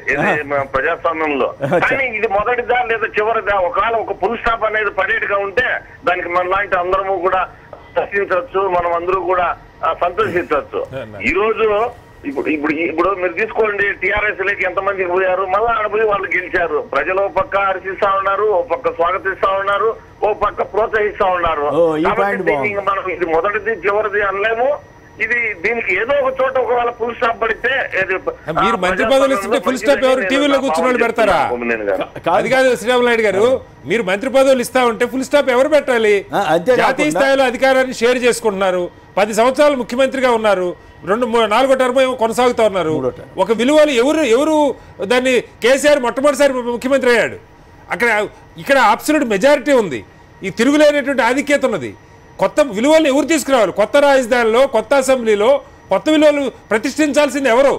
ప్రజాస్వామ్యంలో. కానీ ఇది మొదటిదా లేదా చివరిదా? ఒకవేళ ఒక ఫుల్ స్టాప్ అనేది పడేట్టుగా ఉంటే దానికి మనలాంటి అందరము కూడా చర్చించవచ్చు, మనం అందరూ కూడా సంతోషించవచ్చు. ఈ రోజు ఇప్పుడు మీరు తీసుకోండి, టీఆర్ఎస్ లోకి ఎంతమందికి పోయారు, మళ్ళా ఆడపోయి వాళ్ళు గెలిచారు. ప్రజలు ఓ పక్క హర్షిస్తా ఉన్నారు, ఓ పక్క స్వాగతిస్తా ఉన్నారు, ఓ పక్క ప్రోత్సహిస్తా ఉన్నారు. మనం ఇది మొదటిది చివరిది అనలేము. ఇది దీనికి ఏదో ఒక చోట ఒకవేళ ఫుల్ స్టాప్ పడితే మీరు మంత్రి పదవులు ఇస్తుంటే ఫుల్ స్టాప్ ఎవరు టీవీలో కూర్చున్న వాళ్ళు పెడతారా? అది కాదు శ్రీరాములు నాయుడు గారు, మీరు మంత్రి పదవులు ఇస్తా ఉంటే ఫుల్ స్టాప్ ఎవరు పెట్టాలి? జాతీయ స్థాయిలో అధికారాన్ని షేర్ చేసుకుంటున్నారు, 10 సంవత్సరాలు ముఖ్యమంత్రిగా ఉన్నారు, 4వ టర్మ్ ఏమో కొనసాగుతా ఉన్నారు. ఒక విలువలు ఎవరు దాన్ని కేసీఆర్ మొట్టమొదటిసారి ముఖ్యమంత్రి అయ్యాడు. ఇక్కడ అబ్సల్యూట్ మెజారిటీ ఉంది, ఈ తిరుగులేనటువంటి ఆధిక్యత ఉన్నది. కొత్త విలువలు ఎవరు తీసుకురావాలి? కొత్త రాజధానిలో, కొత్త అసెంబ్లీలో కొత్త విలువలు ప్రతిష్ఠించాల్సింది ఎవరు?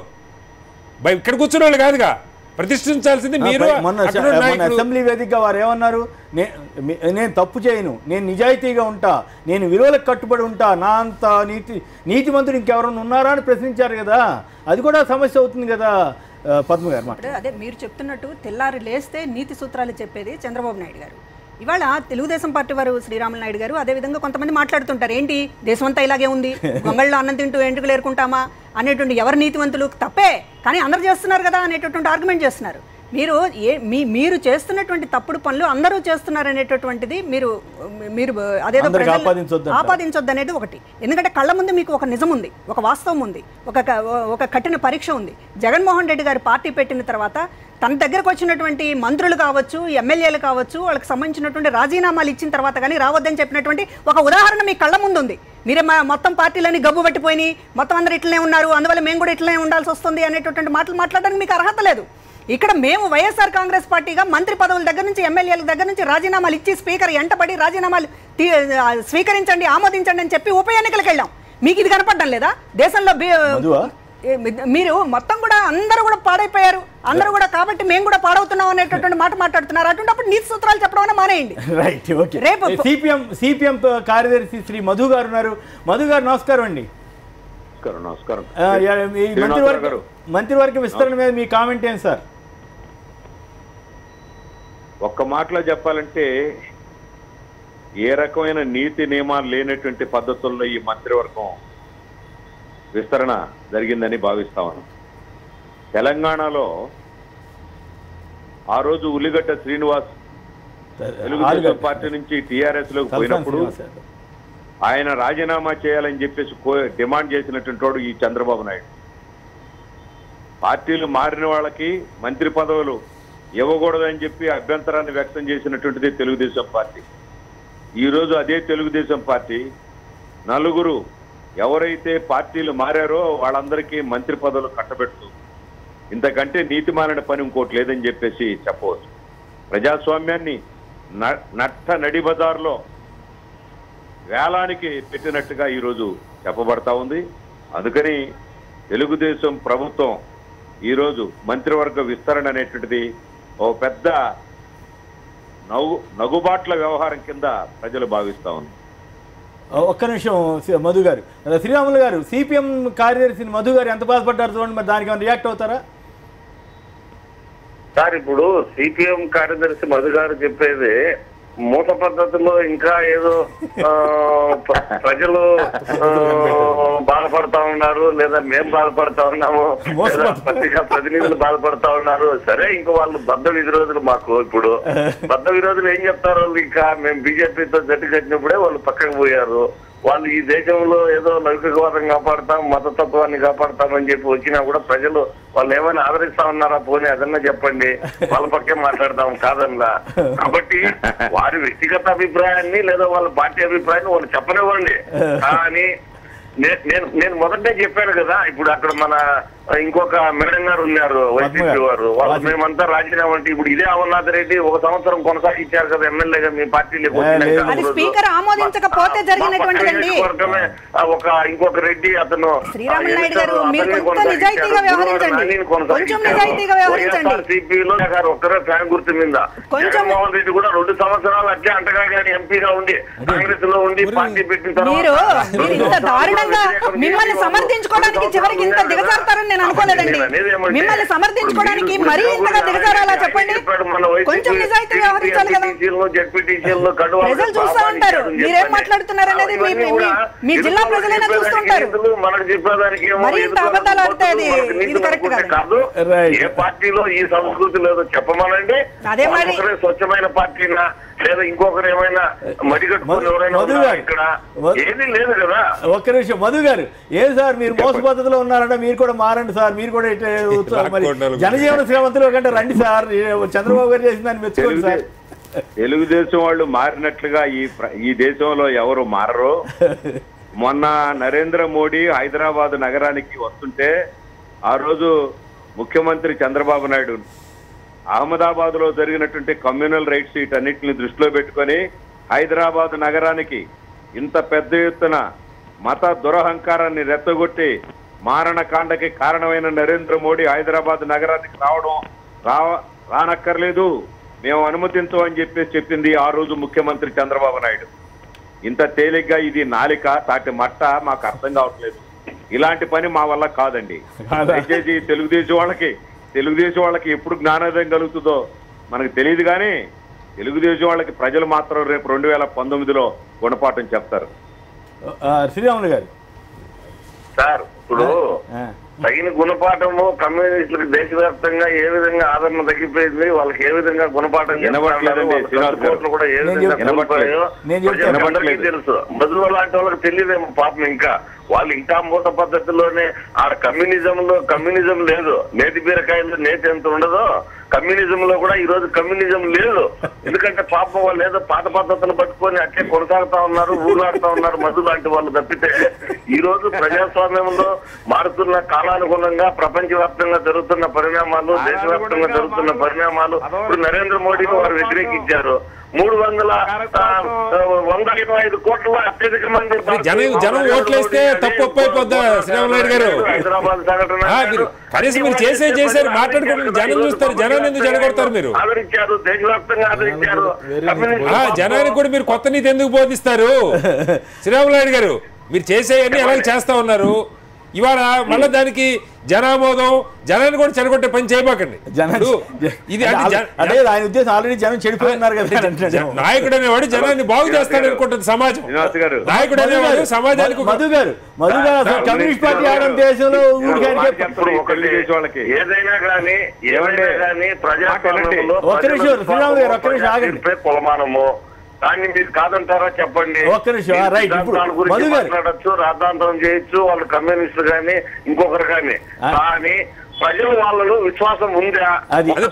ఇక్కడ కూర్చున్న వాళ్ళు కాదుగా, ప్రతిష్ఠించాల్సింది మీరు. మొన్న అసెంబ్లీ వేదికగా వారు ఏమన్నారు, నేను తప్పు చేయను, నేను నిజాయితీగా ఉంటా, నేను విలువలకు కట్టుబడి ఉంటా, నా అంత నీతిమంతుడు ఇంకెవరైనా ఉన్నారా అని ప్రశ్నించారు కదా. అది కూడా సమస్య అవుతుంది కదా పద్మ గారు. అదే మీరు చెప్తున్నట్టు తెల్లారి లేస్తే నీతి సూత్రాలు చెప్పేది చంద్రబాబు నాయుడు గారు. ఇవాళ తెలుగుదేశం పార్టీ వారు శ్రీరాములు నాయుడు గారు అదేవిధంగా కొంతమంది మాట్లాడుతుంటారు, ఏంటి దేశం అంతా ఇలాగే ఉంది, గొంగళ్ళలో అన్నం తింటూ ఎంటుకలు ఏరుకుంటామా అనేటువంటి ఎవరు నీతివంతులు, తప్పే కానీ అందరూ చేస్తున్నారు కదా అనేటటువంటి ఆర్గ్యుమెంట్ చేస్తున్నారు. మీరు చేస్తున్నటువంటి తప్పుడు పనులు అందరూ చేస్తున్నారు అనేటటువంటిది మీరు అదేదో ఆపాదించొద్దు అనేది ఒకటి. ఎందుకంటే కళ్ళ ముందు మీకు ఒక నిజం ఉంది, ఒక వాస్తవం ఉంది, ఒక కఠిన పరీక్ష ఉంది. జగన్మోహన్ రెడ్డి గారు పార్టీ పెట్టిన తర్వాత తన దగ్గరకు వచ్చినటువంటి మంత్రులు కావచ్చు, ఎమ్మెల్యేలు కావచ్చు, వాళ్ళకి సంబంధించినటువంటి రాజీనామాలు ఇచ్చిన తర్వాత కానీ రావద్దని చెప్పినటువంటి ఒక ఉదాహరణ మీ కళ్ళ ముందు ఉంది. మీరే మొత్తం పార్టీలని గబ్బు పట్టిపోయి మొత్తం అందరూ ఇట్లనే ఉన్నారు, అందువల్ల మేము కూడా ఇట్లనే ఉండాల్సి వస్తుంది అనేటటువంటి మాటలు మాట్లాడడానికి మీకు అర్హత లేదు. ఇక్కడ మేము వైఎస్ఆర్ కాంగ్రెస్ పార్టీగా మంత్రి పదవుల దగ్గర నుంచి ఎమ్మెల్యేల దగ్గర నుంచి రాజీనామాలు ఇచ్చి స్పీకర్ ఎంటబడి రాజీనామాలు స్వీకరించండి, ఆమోదించండి అని చెప్పి ఉప ఎన్నికలకు వెళ్ళాం. మీకు ఇది కనపడడం లేదా? దేశంలో మీరు మొత్తం కూడా అందరూ కూడా పాడైపోయారు, అందరూ కూడా కాబట్టి మేము కూడా పాడవుతున్నాం అనేటటువంటి మాట మాట్లాడుతున్నారు. అటువంటిప్పుడు నీతి సూత్రాలు చెప్పడం మానేయండి. రేపు సిపిఎం కార్యదర్శి శ్రీ మధు గారు ఉన్నారు. మధు గారు నమస్కారం అండి. మంత్రివర్గ విస్తరణ మీద మీ కామెంట్ ఏం సార్? ఒక్క మాటలో చెప్పాలంటే ఏ రకమైన నీతి నియమాలు లేనటువంటి పద్ధతుల్లో ఈ మంత్రివర్గం విస్తరణ జరిగిందని భావిస్తాను. తెలంగాణలో ఆ రోజు ఉల్లిగడ్డ శ్రీనివాస్ తెలుగుదేశం పార్టీ నుంచి టీఆర్ఎస్ లోకి పోయినప్పుడు ఆయన రాజీనామా చేయాలని చెప్పేసి డిమాండ్ చేసినటువంటి వాడు ఈ చంద్రబాబు నాయుడు. పార్టీలు మారిన వాళ్ళకి మంత్రి పదవులు ఇవ్వకూడదని చెప్పి అభ్యంతరాన్ని వ్యక్తం చేసినటువంటిది తెలుగుదేశం పార్టీ. ఈరోజు అదే తెలుగుదేశం పార్టీ నలుగురు ఎవరైతే పార్టీలు మారారో వాళ్ళందరికీ మంత్రి పదవులు కట్టబెడుతూ ఇంతకంటే నీతిమాలిన పని ఇంకోటి లేదని చెప్పేసి చెప్పవచ్చు. ప్రజాస్వామ్యాన్ని నట్ట నడిబజార్లో వేలానికి పెట్టినట్టుగా ఈరోజు చెప్పబడతా ఉంది. అందుకని తెలుగుదేశం ప్రభుత్వం ఈరోజు మంత్రివర్గ విస్తరణ అనేటువంటిది ఓ పెద్ద నగుబాట్ల వ్యవహారం కింద ప్రజలు భావిస్తా ఉన్నారు. ఒక్క నిమిషం మధు గారు, శ్రీరాములు గారు, సిపిఎం కార్యదర్శి మధు గారు ఎంత బాధపడ్డారు చూడండి, మరి దానికి ఏమైనా రియాక్ట్ అవుతారా సార్? ఇప్పుడు సిపిఎం కార్యదర్శి మధు గారు చెప్పేది మూత పద్ధతిలో ఇంకా ఏదో ప్రజలు బాధపడతా ఉన్నారు, లేదా మేము బాధపడతా ఉన్నాము, లేదా పత్రికా ప్రతినిధులు బాధపడతా ఉన్నారు. సరే, ఇంకా వాళ్ళు బద్ధ విరోధులు. మాకు ఇప్పుడు బద్ధ విరోధులు ఏం చెప్తారు, ఇంకా మేము బీజేపీతో జట్టు కట్టినప్పుడే వాళ్ళు పక్కకు పోయారు. వాళ్ళు ఈ దేశంలో ఏదో లౌకికవాదం కాపాడతాం, మతతత్వాన్ని కాపాడతామని చెప్పి వచ్చినా కూడా ప్రజలు వాళ్ళు ఏమైనా ఆదరిస్తా ఉన్నారా? పోనీ అదన్నా చెప్పండి, వాళ్ళ పక్కే మాట్లాడతాం కాదన్నా. కాబట్టి వారి వ్యక్తిగత అభిప్రాయాన్ని లేదా వాళ్ళ పార్టీ అభిప్రాయాన్ని వాళ్ళు చెప్పనివ్వండి. కానీ నేను మొదటే చెప్పాను కదా, ఇప్పుడు అక్కడ మన ఇంకొక మేడం గారు ఉన్నారు వైసీపీ వారు, వాళ్ళు మేమంతా రాజీనామా అంటే ఇప్పుడు ఇదే అమర్నాథ్ రెడ్డి 1 సంవత్సరం కొనసాగించారు కదా ఎమ్మెల్యేగా మీ పార్టీలోకి స్పీకర్ ఆమోదించకపోతే జరిగినటువంటిది. ఇంకొక రెడ్డి అతను సిపిలో ఒక్కరే ఫ్యాన్ గుర్తు మీద జగన్మోహన్ రెడ్డి కూడా 2 సంవత్సరాలు అట్లే అంటగా కానీ ఎంపీగా ఉండి కాంగ్రెస్ లో ఉండి పార్టీ పెట్టిన తర్వాత మిమ్మల్ని సమర్థించుకోవడానికి చివరికి ఇంత దిగజారుతారని నేను అనుకోలేదండి. మిమ్మల్ని సమర్థించుకోవడానికి మరీ ఇంతగా దిగజారాలా చెప్పండి? కొంచెం నిజాయితీ వ్యవహరించాలి కదా. ప్రజలు చూస్తూ ఉంటారు మీరేం మాట్లాడుతున్నారు అనేది, మీ జిల్లా ప్రజలైనా చూస్తూ ఉంటారు. మనకు చెప్పేదానికి మరీ ఇంత అబద్ధాలు ఆడితే ఇది కరెక్ట్ కాదు. ఏ పార్టీలో ఈ సంస్కృతి లేదో చెప్పమనండి. అదే మరి స్వచ్ఛమైన పార్టీనా లేదా ఇంకొకరు ఏమైనా మడిగట్టుకుని ఎవరైనా ఇక్కడ ఏది లేదు కదా. ఒక్క నిమిషం మధు గారు, ఏది సార్ మీరు మోస పద్ధతిలో ఉన్నారంటే మీరు కూడా మారండి సార్, మీరు కూడా మరి జనజీవన శ్రీమంతులు కంటే రండి సార్, చంద్రబాబు గారు చేసిన దాన్ని మెచ్చుకోండి సార్. తెలుగుదేశం వాళ్ళు మారినట్లుగా ఈ దేశంలో ఎవరు మారరు. మొన్న నరేంద్ర మోడీ హైదరాబాద్ నగరానికి వస్తుంటే ఆ రోజు ముఖ్యమంత్రి చంద్రబాబు నాయుడు అహ్మదాబాద్ లో జరిగినటువంటి కమ్యూనల్ రైట్స్ వీటన్నిటిని దృష్టిలో పెట్టుకొని హైదరాబాద్ నగరానికి ఇంత పెద్ద ఎత్తున మత దురహంకారాన్ని రెచ్చగొట్టి మారణకాండకి కారణమైన నరేంద్ర మోడీ హైదరాబాద్ నగరానికి రానక్కర్లేదు, మేము అనుమతించమని చెప్పింది ఆ రోజు ముఖ్యమంత్రి చంద్రబాబు నాయుడు. ఇంత తేలిగ్గా ఇది నాలిక తాటి మట్ట మాకు అర్థం కావట్లేదు. ఇలాంటి పని మా వల్ల కాదండి. దయచేసి తెలుగుదేశం వాళ్ళకి ఎప్పుడు జ్ఞానోదయం కలుగుతుందో మనకు తెలియదు, కానీ తెలుగుదేశం వాళ్ళకి ప్రజలు మాత్రం రేపు 2019లో గుణపాఠం చెప్తారు. శ్రీరాములు గారు సార్, ఇప్పుడు తగిన గుణపాఠము కమ్యూనిస్టులకు దేశవ్యాప్తంగా ఏ విధంగా ఆదరణ తగ్గిపోయింది, వాళ్ళకి ఏ విధంగా గుణపాఠం కూడా ఏ విధంగా తెలుసు. బదులు లాంటి వాళ్ళకి తెలియదేమో పాపం. ఇంకా వాళ్ళు ఇంకా మూత పద్ధతిలోనే ఆడ కమ్యూనిజం లేదు. నేతి బీరకాయలు నేతి ఎంత ఉండదో కమ్యూనిజం లో కూడా ఈ రోజు కమ్యూనిజం లేదు. ఎందుకంటే పాపం వాళ్ళు ఏదో పాత పద్ధతులు పట్టుకొని అట్లే కొనసాగుతా ఉన్నారు, ఊరాడుతా ఉన్నారు మధు లాంటి వాళ్ళు తప్పితే ఈ రోజు ప్రజాస్వామ్యంలో మారుతున్న కాలానుగుణంగా ప్రపంచవ్యాప్తంగా జరుగుతున్న పరిణామాలు, దేశవ్యాప్తంగా జరుగుతున్న పరిణామాలు ఇప్పుడు నరేంద్ర మోడీని వారు వ్యతిరేకించారు. 325 కోట్ల అత్యధిక మంది జనం ఓట్లేస్తే తప్పు ఒప్పైపోద్దా శ్రీరామనాయుడు గారు? హైదరాబాద్ సంఘటన కనీసం మీరు చేసేది మాట్లాడుకుంటే జనం చూస్తారు. జనాన్ని ఎందుకు జడగొడతారు? మీరు ఆదరించారు, దేశవ్యాప్తంగా ఆదరించారు. జనానికి కూడా మీరు కొత్త నీతి ఎందుకు బోధిస్తారు? శ్రీరామనాయుడు గారు మీరు చేసేవన్నీ అలాగే చేస్తా ఉన్నారు. ఇవాళ మళ్ళీ దానికి జనామోదం, జనాన్ని కూడా చెడగొట్టే పని చేయబాకండి. ఇది అదే ఆయన ఉద్దేశం. ఆల్రెడీ జనం చెడిపోతున్నారు కదా. నాయకుడు అనేవాడు జనాన్ని బాగు చేస్తాడు అనుకుంటుంది సమాజం. నాయకుడు అనేవాడు సమాజానికి. మధు గారు కమ్యూనిస్ట్ పార్టీ ఆడడం దేశంలో ఏదైనా కానీ ప్రజాస్వామ్యంలో ఒక్క నిమిషం శ్రీరాములు గారు, ఒక్క నిమిషం ఆగండి. కొలమానము దాన్ని మీరు కాదంటారా చెప్పండి. ఒక్క నిమిషం గురించి మాట్లాడచ్చు, రాద్ధాంతరం చేయొచ్చు వాళ్ళు కమ్యూనిస్టులు కానీ ఇంకొకరు కానీ. కానీ ప్రజలు వాళ్ళలో విశ్వాసం ఉందా,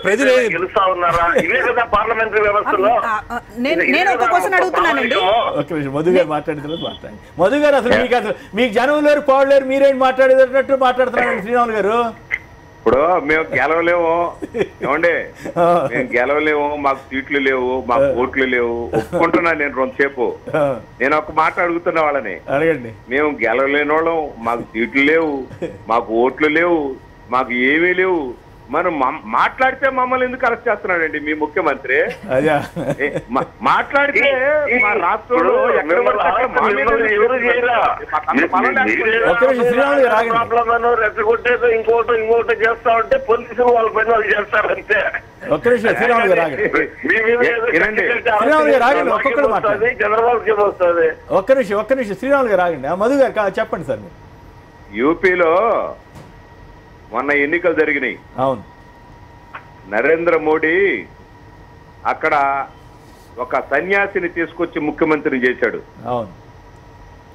ప్రజలు గెలుస్తా ఉన్నారా? ఇవే కదా పార్లమెంటరీ వ్యవస్థలో. నేను ఒక క్వశ్చన్ అడుగుతున్నానండి. మధు గారు మాట్లాడుతున్నారు. మధు గారు అసలు మీకు జనం లేరు, పాడు లేరు, మీరేం మాట్లాడేటట్టు మాట్లాడుతున్నారండి శ్రీరాములు గారు. ఇప్పుడు మేము గెలవలేము ఏమండి, మేము గెలవలేము, మాకు సీట్లు లేవు, మాకు ఓట్లు లేవు. ఒప్పుకుంటున్నా నేను రెండుసేపు. నేను ఒక మాట అడుగుతున్నా వాళ్ళని, అడగండి. మేము గెలవలేని వాళ్ళం, మాకు సీట్లు లేవు, మాకు ఓట్లు లేవు, మాకు ఏమీ లేవు. మనం మాట్లాడితే మమ్మల్ని ఎందుకు అరెస్ట్ చేస్తున్నాడండి మీ ముఖ్యమంత్రి? మాట్లాడితే మా రాష్ట్రంలో రెచ్చగొట్టేదో ఇంకోటి చేస్తా ఉంటే పోలీసులు వాళ్ళ పని వాళ్ళు చేస్తారంతే. చంద్రబాబుకి ఏమొస్తుంది? ఒక్క నిమిషం శ్రీరాములు గారు ఆగండి. మధు గారు చెప్పండి సార్. యూపీలో మొన్న ఎన్నికలు జరిగినాయి. అవును. నరేంద్ర మోడీ అక్కడ ఒక సన్యాసిని తీసుకొచ్చి ముఖ్యమంత్రిని చేశాడు. అవును.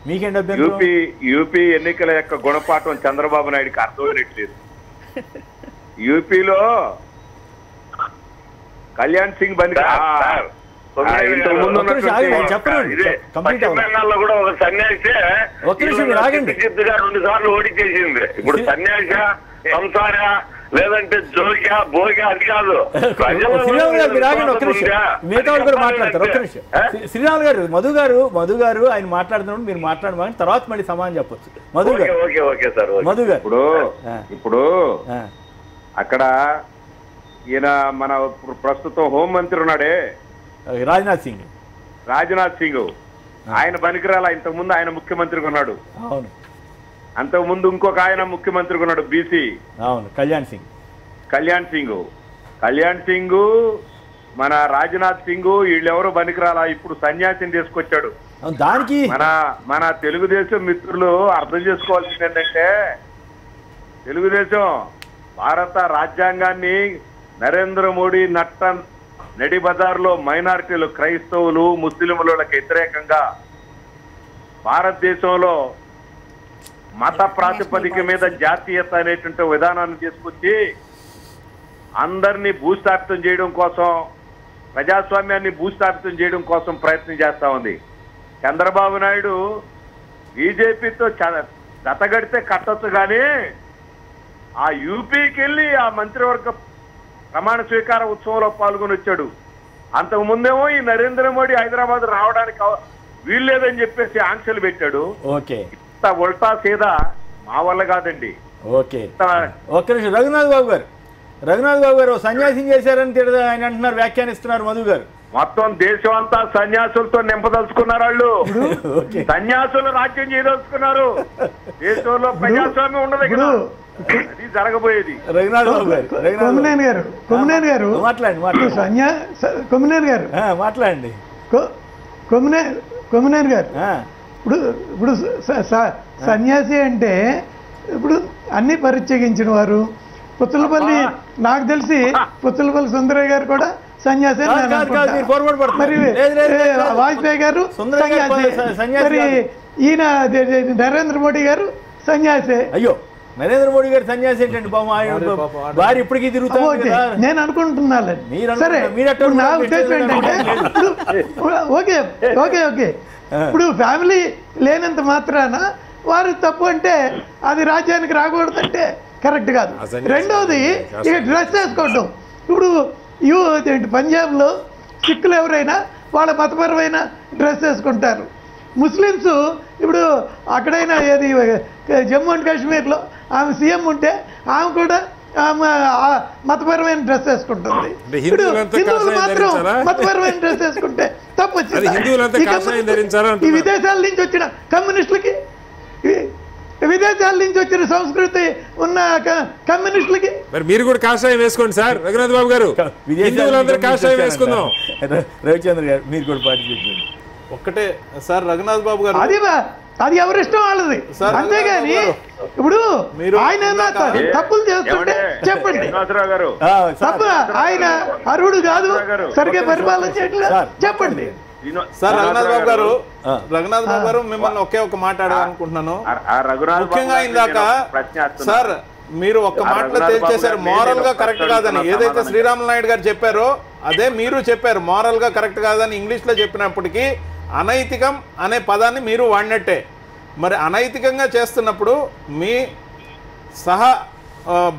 మీకేంటి? యూపీ ఎన్నికల యొక్క గుణపాఠం చంద్రబాబు నాయుడికి అర్థమైనట్లేదు. యూపీలో కళ్యాణ్ సింగ్ బండి ఇంతకు ముందు కూడా ఒక సన్యాసి 2 సార్లు ఓడిచేసింది. ఇప్పుడు సన్యాస సంసార లేదంటే జోగ్యా భోగ్యా అది కాదు. శ్రీరాములు గారు మధు గారు ఆయన మాట్లాడుతున్నప్పుడు మీరు మాట్లాడమని తర్వాత మళ్ళీ సమాధానం చెప్పొచ్చు. మధు గారు మధు గారు ఇప్పుడు అక్కడ ఈయన మన ప్రస్తుతం హోంమంత్రి ఉన్నాడే రాజ్నాథ్ సింగ్ ఆయన పనికిరాల. ఇంతకుముందు ఆయన ముఖ్యమంత్రిగా ఉన్నాడు. అవును. అంతకుముందు ఇంకొక ఆయన ముఖ్యమంత్రిగా ఉన్నాడు బీసీ. అవును. కళ్యాణ్ సింగ్ మన రాజ్నాథ్ సింగ్ వీళ్ళెవరూ పనికిరాలా. ఇప్పుడు సన్యాసిని తీసుకొచ్చాడు. దానికి మన తెలుగుదేశం మిత్రులు అర్థం చేసుకోవాల్సింది ఏంటంటే, తెలుగుదేశం భారత రాజ్యాంగాన్ని నరేంద్ర మోడీ నడి బజార్లో మైనారిటీలు, క్రైస్తవులు, ముస్లింలకు వ్యతిరేకంగా భారతదేశంలో మత ప్రాతిపదిక మీద జాతీయత అనేటువంటి విధానాన్ని తీసుకొచ్చి అందరినీ భూస్థాపితం చేయడం కోసం, ప్రజాస్వామ్యాన్ని భూస్థాపితం చేయడం కోసం ప్రయత్నం చేస్తా ఉంది. చంద్రబాబు నాయుడు బీజేపీతో జతగడితే కట్టొచ్చు, కానీ ఆ యూపీకి వెళ్ళి ఆ మంత్రివర్గ ప్రమాణ స్వీకార ఉత్సవంలో పాల్గొని వచ్చాడు. అంతకుముందేమో ఈ నరేంద్ర మోడీ హైదరాబాద్ రావడానికి వీల్లేదని చెప్పేసి ఆంక్షలు పెట్టాడు. ఓకే. ఇంత ఉల్టా సీదా మా వల్ల కాదండి. ఓకే, ఒక్క నిమిషం. రఘునాథ్ బాబు గారు సన్యాసం చేశారని ఆయన అంటున్నారు, వ్యాఖ్యానిస్తున్నారు మధు గారు. మొత్తం దేశం అంతా సన్యాసులతో నింపదలుచుకున్నారు వాళ్ళు. సన్యాసులు రాజ్యం చేయదలుచుకున్నారు. దేశంలో ప్రజాస్వామ్యం ఉండదు కదా, అది జరగబోయేది. రఘునాథ్ బాబు గారు, కొమ్మినేని గారు మాట్లాడండి. కొమ్మినేని గారు, ఇప్పుడు సన్యాసి అంటే ఇప్పుడు అన్ని పరిత్యజించిన వారు. పుత్తలపల్లి నాకు తెలిసి పుత్తలపల్లి సుందరయ్య గారు కూడా సన్యాసి, మరి వాజ్పేయి గారు సన్యాసి, మరి ఈయన నరేంద్ర మోడీ గారు సన్యాసి. అయ్యో, నరేంద్ర మోడీ గారు సన్యాసి ఏంటండి బాబు, వారు ఇప్పటికీ తిరుగుతారు. నేను అనుకుంటున్నాను. సరే, నా ఉద్దేశం ఏంటంటే ఓకే ఓకే ఓకే ఇప్పుడు ఫ్యామిలీ లేనంత మాత్రాన వారు తప్పు అంటే అది రాజ్యానికి రాకూడదంటే కరెక్ట్ కాదు. రెండోది ఇక డ్రెస్ వేసుకోవడం. ఇప్పుడు పంజాబ్లో సిక్కులు ఎవరైనా వాళ్ళ మతపరమైన డ్రెస్ వేసుకుంటారు. ముస్లిమ్స్ ఇప్పుడు అక్కడైనా ఏది జమ్మూ అండ్ కాశ్మీర్లో ఆమె సీఎం ఉంటే ఆమె కూడా ఆమె మతపరమైన డ్రెస్ వేసుకుంటుంది. ఇప్పుడు హిందువులు మాత్రం మతపరమైన డ్రెస్ వేసుకుంటే తప్పు వచ్చింది. ఈ విదేశాల నుంచి వచ్చిన కమ్యూనిస్టులకి, విదేశాల నుంచి వచ్చిన సంస్కృతి ఉన్న కమ్యూనిస్టులకి మరి మీరు కూడా కాషాయం వేసుకోండి సార్. రఘునాథ్ బాబు గారు, హిందువులందరూ కాషాయం వేసుకుందాం. రవిచంద్ర గారు మీరు కూడా పార్టిసిపేట్ చేయండి. ఒక్కటే సార్, రఘునాథ్ బాబు గారు, అది ఎవరిష్టం వాళ్ళది, అంతేగాని ఇప్పుడు ఆయన తప్పులు చేస్తుంటే చెప్పండి. తప్పు ఆయన అర్హుడు కాదు, సరిగ్గా పరిపాలన చేయట్లేదు చెప్పండి. సార్ రఘునాథ్ బాబు గారు మిమ్మల్ని ఒకే ఒక మాట అడగాలనుకుంటున్నాను. ముఖ్యంగా ఇందాక సార్ మీరు ఒక్క మాటలో తేల్చేశారు మోరల్ గా కరెక్ట్ కాదని. ఏదైతే శ్రీరాములు నాయుడు గారు చెప్పారో అదే మీరు చెప్పారు, మోరల్ గా కరెక్ట్ కాదని ఇంగ్లీష్ లో చెప్పినప్పటికీ అనైతికం అనే పదాన్ని మీరు వాడినట్టే. మరి అనైతికంగా చేస్తున్నప్పుడు మీ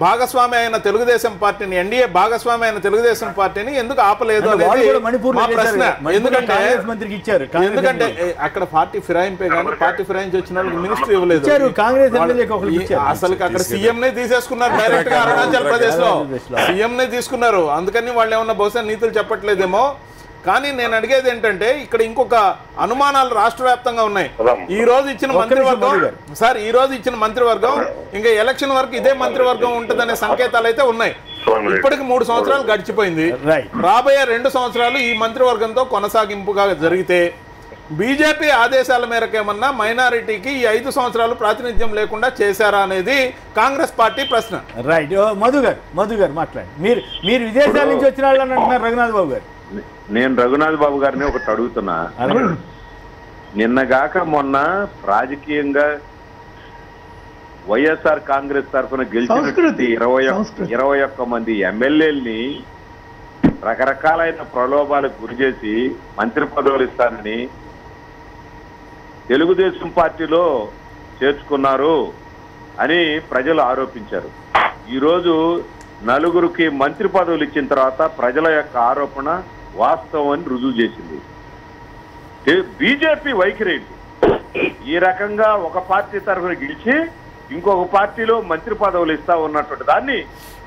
భాగస్వామి అయిన తెలుగుదేశం పార్టీని, ఎన్డీఏ భాగస్వామి అయిన తెలుగుదేశం పార్టీని ఎందుకు ఆపలేదు అనేది మా ప్రశ్న. ఎందుకంటే అక్కడ పార్టీ ఫిరాయింపే కానీ పార్టీ ఫిరాయించి వచ్చిన వాళ్ళకి మినిస్ట్రీ ఇవ్వలేదు. అసలు అక్కడ సీఎం నే తీసేసుకున్నారు డైరెక్ట్ గా. అరుణాచల్ ప్రదేశ్ లో సీఎం నే తీసుకున్నారు. అందుకని వాళ్ళు ఏమన్నా బహుశా నీతులు చెప్పట్లేదేమో. కానీ నేను అడిగేది ఏంటంటే ఇక్కడ ఇంకొక అనుమానాలు రాష్ట్ర వ్యాప్తంగా ఉన్నాయి. ఈ రోజు ఇచ్చిన మంత్రివర్గం సార్, ఈ రోజు ఇచ్చిన మంత్రివర్గం ఇంకా ఎలక్షన్ వరకు ఇదే మంత్రివర్గం ఉంటుందనే సంకేతాలు అయితే ఉన్నాయి. ఇప్పటికి 3 సంవత్సరాలు గడిచిపోయింది. రాబోయే 2 సంవత్సరాలు ఈ మంత్రివర్గంతో కొనసాగింపుగా జరిగితే బీజేపీ ఆదేశాల మేరకు ఏమన్నా మైనారిటీకి ఈ 5 సంవత్సరాలు ప్రాతినిధ్యం లేకుండా చేశారా అనేది కాంగ్రెస్ పార్టీ ప్రశ్న. రైట్, మధు గారు మాట్లాడండి. మీరు విదేశాల నుంచి వచ్చిన వాళ్ళు అని అంటున్నారు రఘునాథ్ బాబు గారు. నేను రఘునాథ్ బాబు గారిని ఒకటి అడుగుతున్నా. నిన్నగాక మొన్న రాజకీయంగా వైఎస్ఆర్ కాంగ్రెస్ తరఫున గెలిచినటువంటి 21 మంది ఎమ్మెల్యేలని రకరకాలైన ప్రలోభాలకు గురి చేసి మంత్రి పదవులు ఇస్తానని తెలుగుదేశం పార్టీలో చేర్చుకున్నారు అని ప్రజలు ఆరోపించారు. ఈరోజు 4 మంత్రి పదవులు ఇచ్చిన తర్వాత ప్రజల యొక్క ఆరోపణ వాస్తవం అని రుజువు చేసింది. బీజేపీ వైఖరి ఈ రకంగా ఒక పార్టీ తరఫున గెలిచి ఇంకొక పార్టీలో మంత్రి పదవులు ఇస్తా ఉన్నటువంటి దాన్ని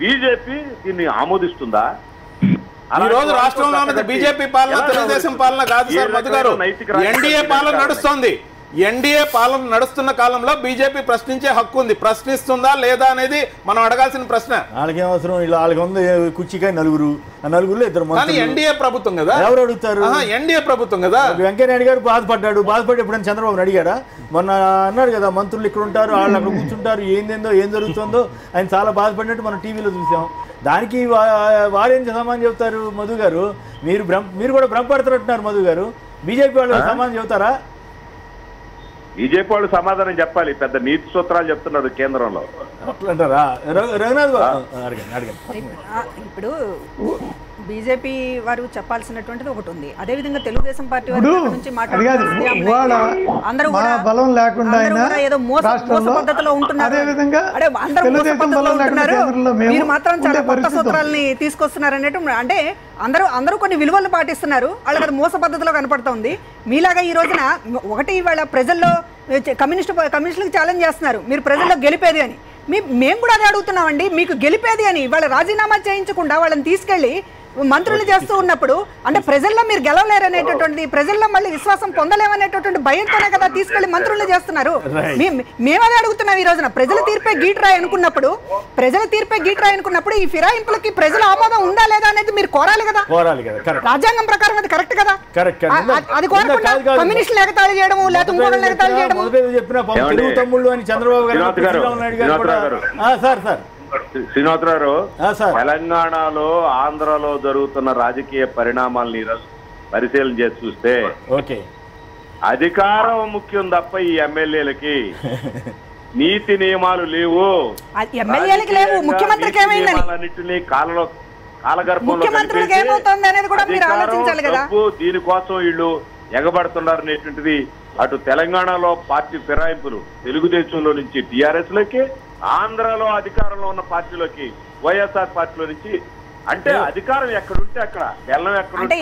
బీజేపీ దీన్ని ఆమోదిస్తుందా? ఈ రోజు రాష్ట్రంలో ఉన్నది బీజేపీ పాలన, తెలుగుదేశం పాలన కాదు సార్ మధు గారు. ఎన్డీఏ పాలన నడుస్తోంది. ఎన్డీఏ పాలన నడుస్తున్న కాలంలో బీజేపీ ప్రశ్నించే హక్కు ఉంది. ప్రశ్నిస్తుందా లేదా అనేది మనం అడగాల్సిన ప్రశ్న. వాళ్ళకేం అవసరం, వాళ్ళకి ఉంది కుర్చీకాయ నలుగురు, ఆ నలుగురులో 2 కానీ ఎన్డీఏ ప్రభుత్వం కదా, ఎవరు అడుగుతారు? ఎన్డీఏ ప్రభుత్వం కదా. వెంకయ్యనాయుడు గారు బాధపడి ఎప్పుడైనా చంద్రబాబు అడిగారా? మొన్న అన్నారు కదా, మంత్రులు ఇక్కడ ఉంటారు, వాళ్ళు అక్కడ కూర్చుంటారు, ఏం జరుగుతుందో ఆయన చాలా బాధపడినట్టు మనం టీవీలో చూసాం. దానికి వారేం సమాధానం చెబుతారు? మధు గారు మీరు కూడా భ్రమపడుతున్నట్టున్నారు. మధు గారు, బీజేపీ వాళ్ళు సమాధానం చెబుతారా? బీజేపీ వాళ్ళు సమాధానం చెప్పాలి. పెద్ద నీతి సూత్రాలు చెప్తున్నారు కేంద్రంలో. ఇప్పుడు బీజేపీ వారు చెప్పాల్సినటువంటిది ఒకటి ఉంది. అదే విధంగా తెలుగుదేశం పార్టీ వారి నుంచి బలం లేకుండా ఏదో మోస పద్ధతిలో ఉంటున్నారు. మీరు మాత్రం చాలా కొత్త సూత్రాలని తీసుకొస్తున్నారు అన్నట్టు. అంటే అందరూ కొన్ని విలువలు పాటిస్తున్నారు, వాళ్ళకి అది మోస పద్ధతిలో కనపడుతోంది. మీలాగా ఈ రోజున ఒకటి ఇవాళ ప్రజల్లో కమ్యూనిస్టులకు ఛాలెంజ్ చేస్తున్నారు మీరు ప్రజల్లో గెలిపేది అని. మేము కూడా అదే అడుగుతున్నామండి, మీకు గెలిపేది అని వాళ్ళ రాజీనామా చేయించకుండా వాళ్ళని తీసుకెళ్లి మంత్రులు చేస్తూ ఉన్నప్పుడు అంటే ప్రజల్లో మీరు గెలవలేరనేటటువంటి, ప్రజల్లో మళ్ళీ విశ్వాసం పొందలేమనేటటువంటి భయంతోనే కదా తీసుకెళ్లి మంత్రులు చేస్తున్నారు. మేము అదే అడుగుతున్నాం ఈ రోజున. ప్రజల తీర్పే గీటరాయి అనుకున్నప్పుడు ఈ ఫిరాయింపులకి ప్రజల ఆమోదం ఉందా లేదా అనేది మీరు కోరాలి కదా. రాజ్యాంగం ప్రకారం అది కరెక్ట్ కదా. అది కోరకుండా కమ్యూనిస్టులు ఎగతాళి చేయడము లేకపోతే ఇంకోళ్ళు ఎగతాళి చేయడము. శ్రీనివాసరావు, తెలంగాణలో ఆంధ్రలో జరుగుతున్న రాజకీయ పరిణామాలను పరిశీలన చేసి చూస్తే అధికారం ముఖ్యం తప్ప ఈ ఎమ్మెల్యేలకి నీతి నియమాలు లేవు. ముఖ్యమంత్రికి కాలగర్భంలో దీనికోసం వీళ్ళు ఎగబడుతున్నారు అనేటువంటిది అటు తెలంగాణలో పార్టీ ఫిరాయింపులు తెలుగుదేశంలో నుంచి టిఆర్ఎస్ లోకి, ఆంధ్రలో అధికారంలో ఉన్న పార్టీలోకి వైఎస్ఆర్ పార్టీలో నుంచి. అంటే అధికారం ఎక్కడుంటే అక్కడ బెల్లం ఎక్కడుంటే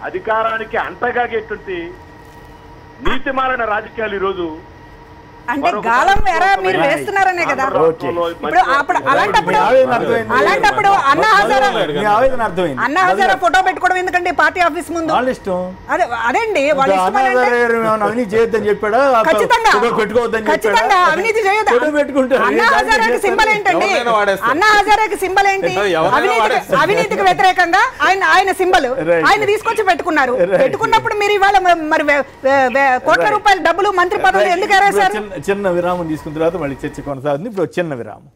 అధికారానికి అంటగాగేటువంటి నీతి మారిన రాజకీయాలు ఈరోజు అంటే గాలం ఎరా మీరు వేస్తున్నారనే కదా. ఇప్పుడు అలాంటప్పుడు అన్నా హజారా ఫోటో పెట్టుకోవడం ఎందుకంటే పార్టీ ఆఫీస్ ముందు అదేండి వాళ్ళ ఖచ్చితంగా అవినీతి చేయదు. అన్నా హజారాకి సింబల్ ఏంటండి? అన్నా హజారాకి సింబల్ ఏంటి? అవినీతికి వ్యతిరేకంగా ఆయన సింబల్ ఆయన తీసుకొచ్చి పెట్టుకున్నారు. పెట్టుకున్నప్పుడు మీరు ఇవాళ మరి కోట్ల రూపాయల డబ్బులు మంత్రి పదవులు ఎందుకు ఎరేశారు? చిన్న విరామం తీసుకున్న తర్వాత మళ్ళీ చర్చ కొనసాగుతుంది. ఇప్పుడు చిన్న విరామం.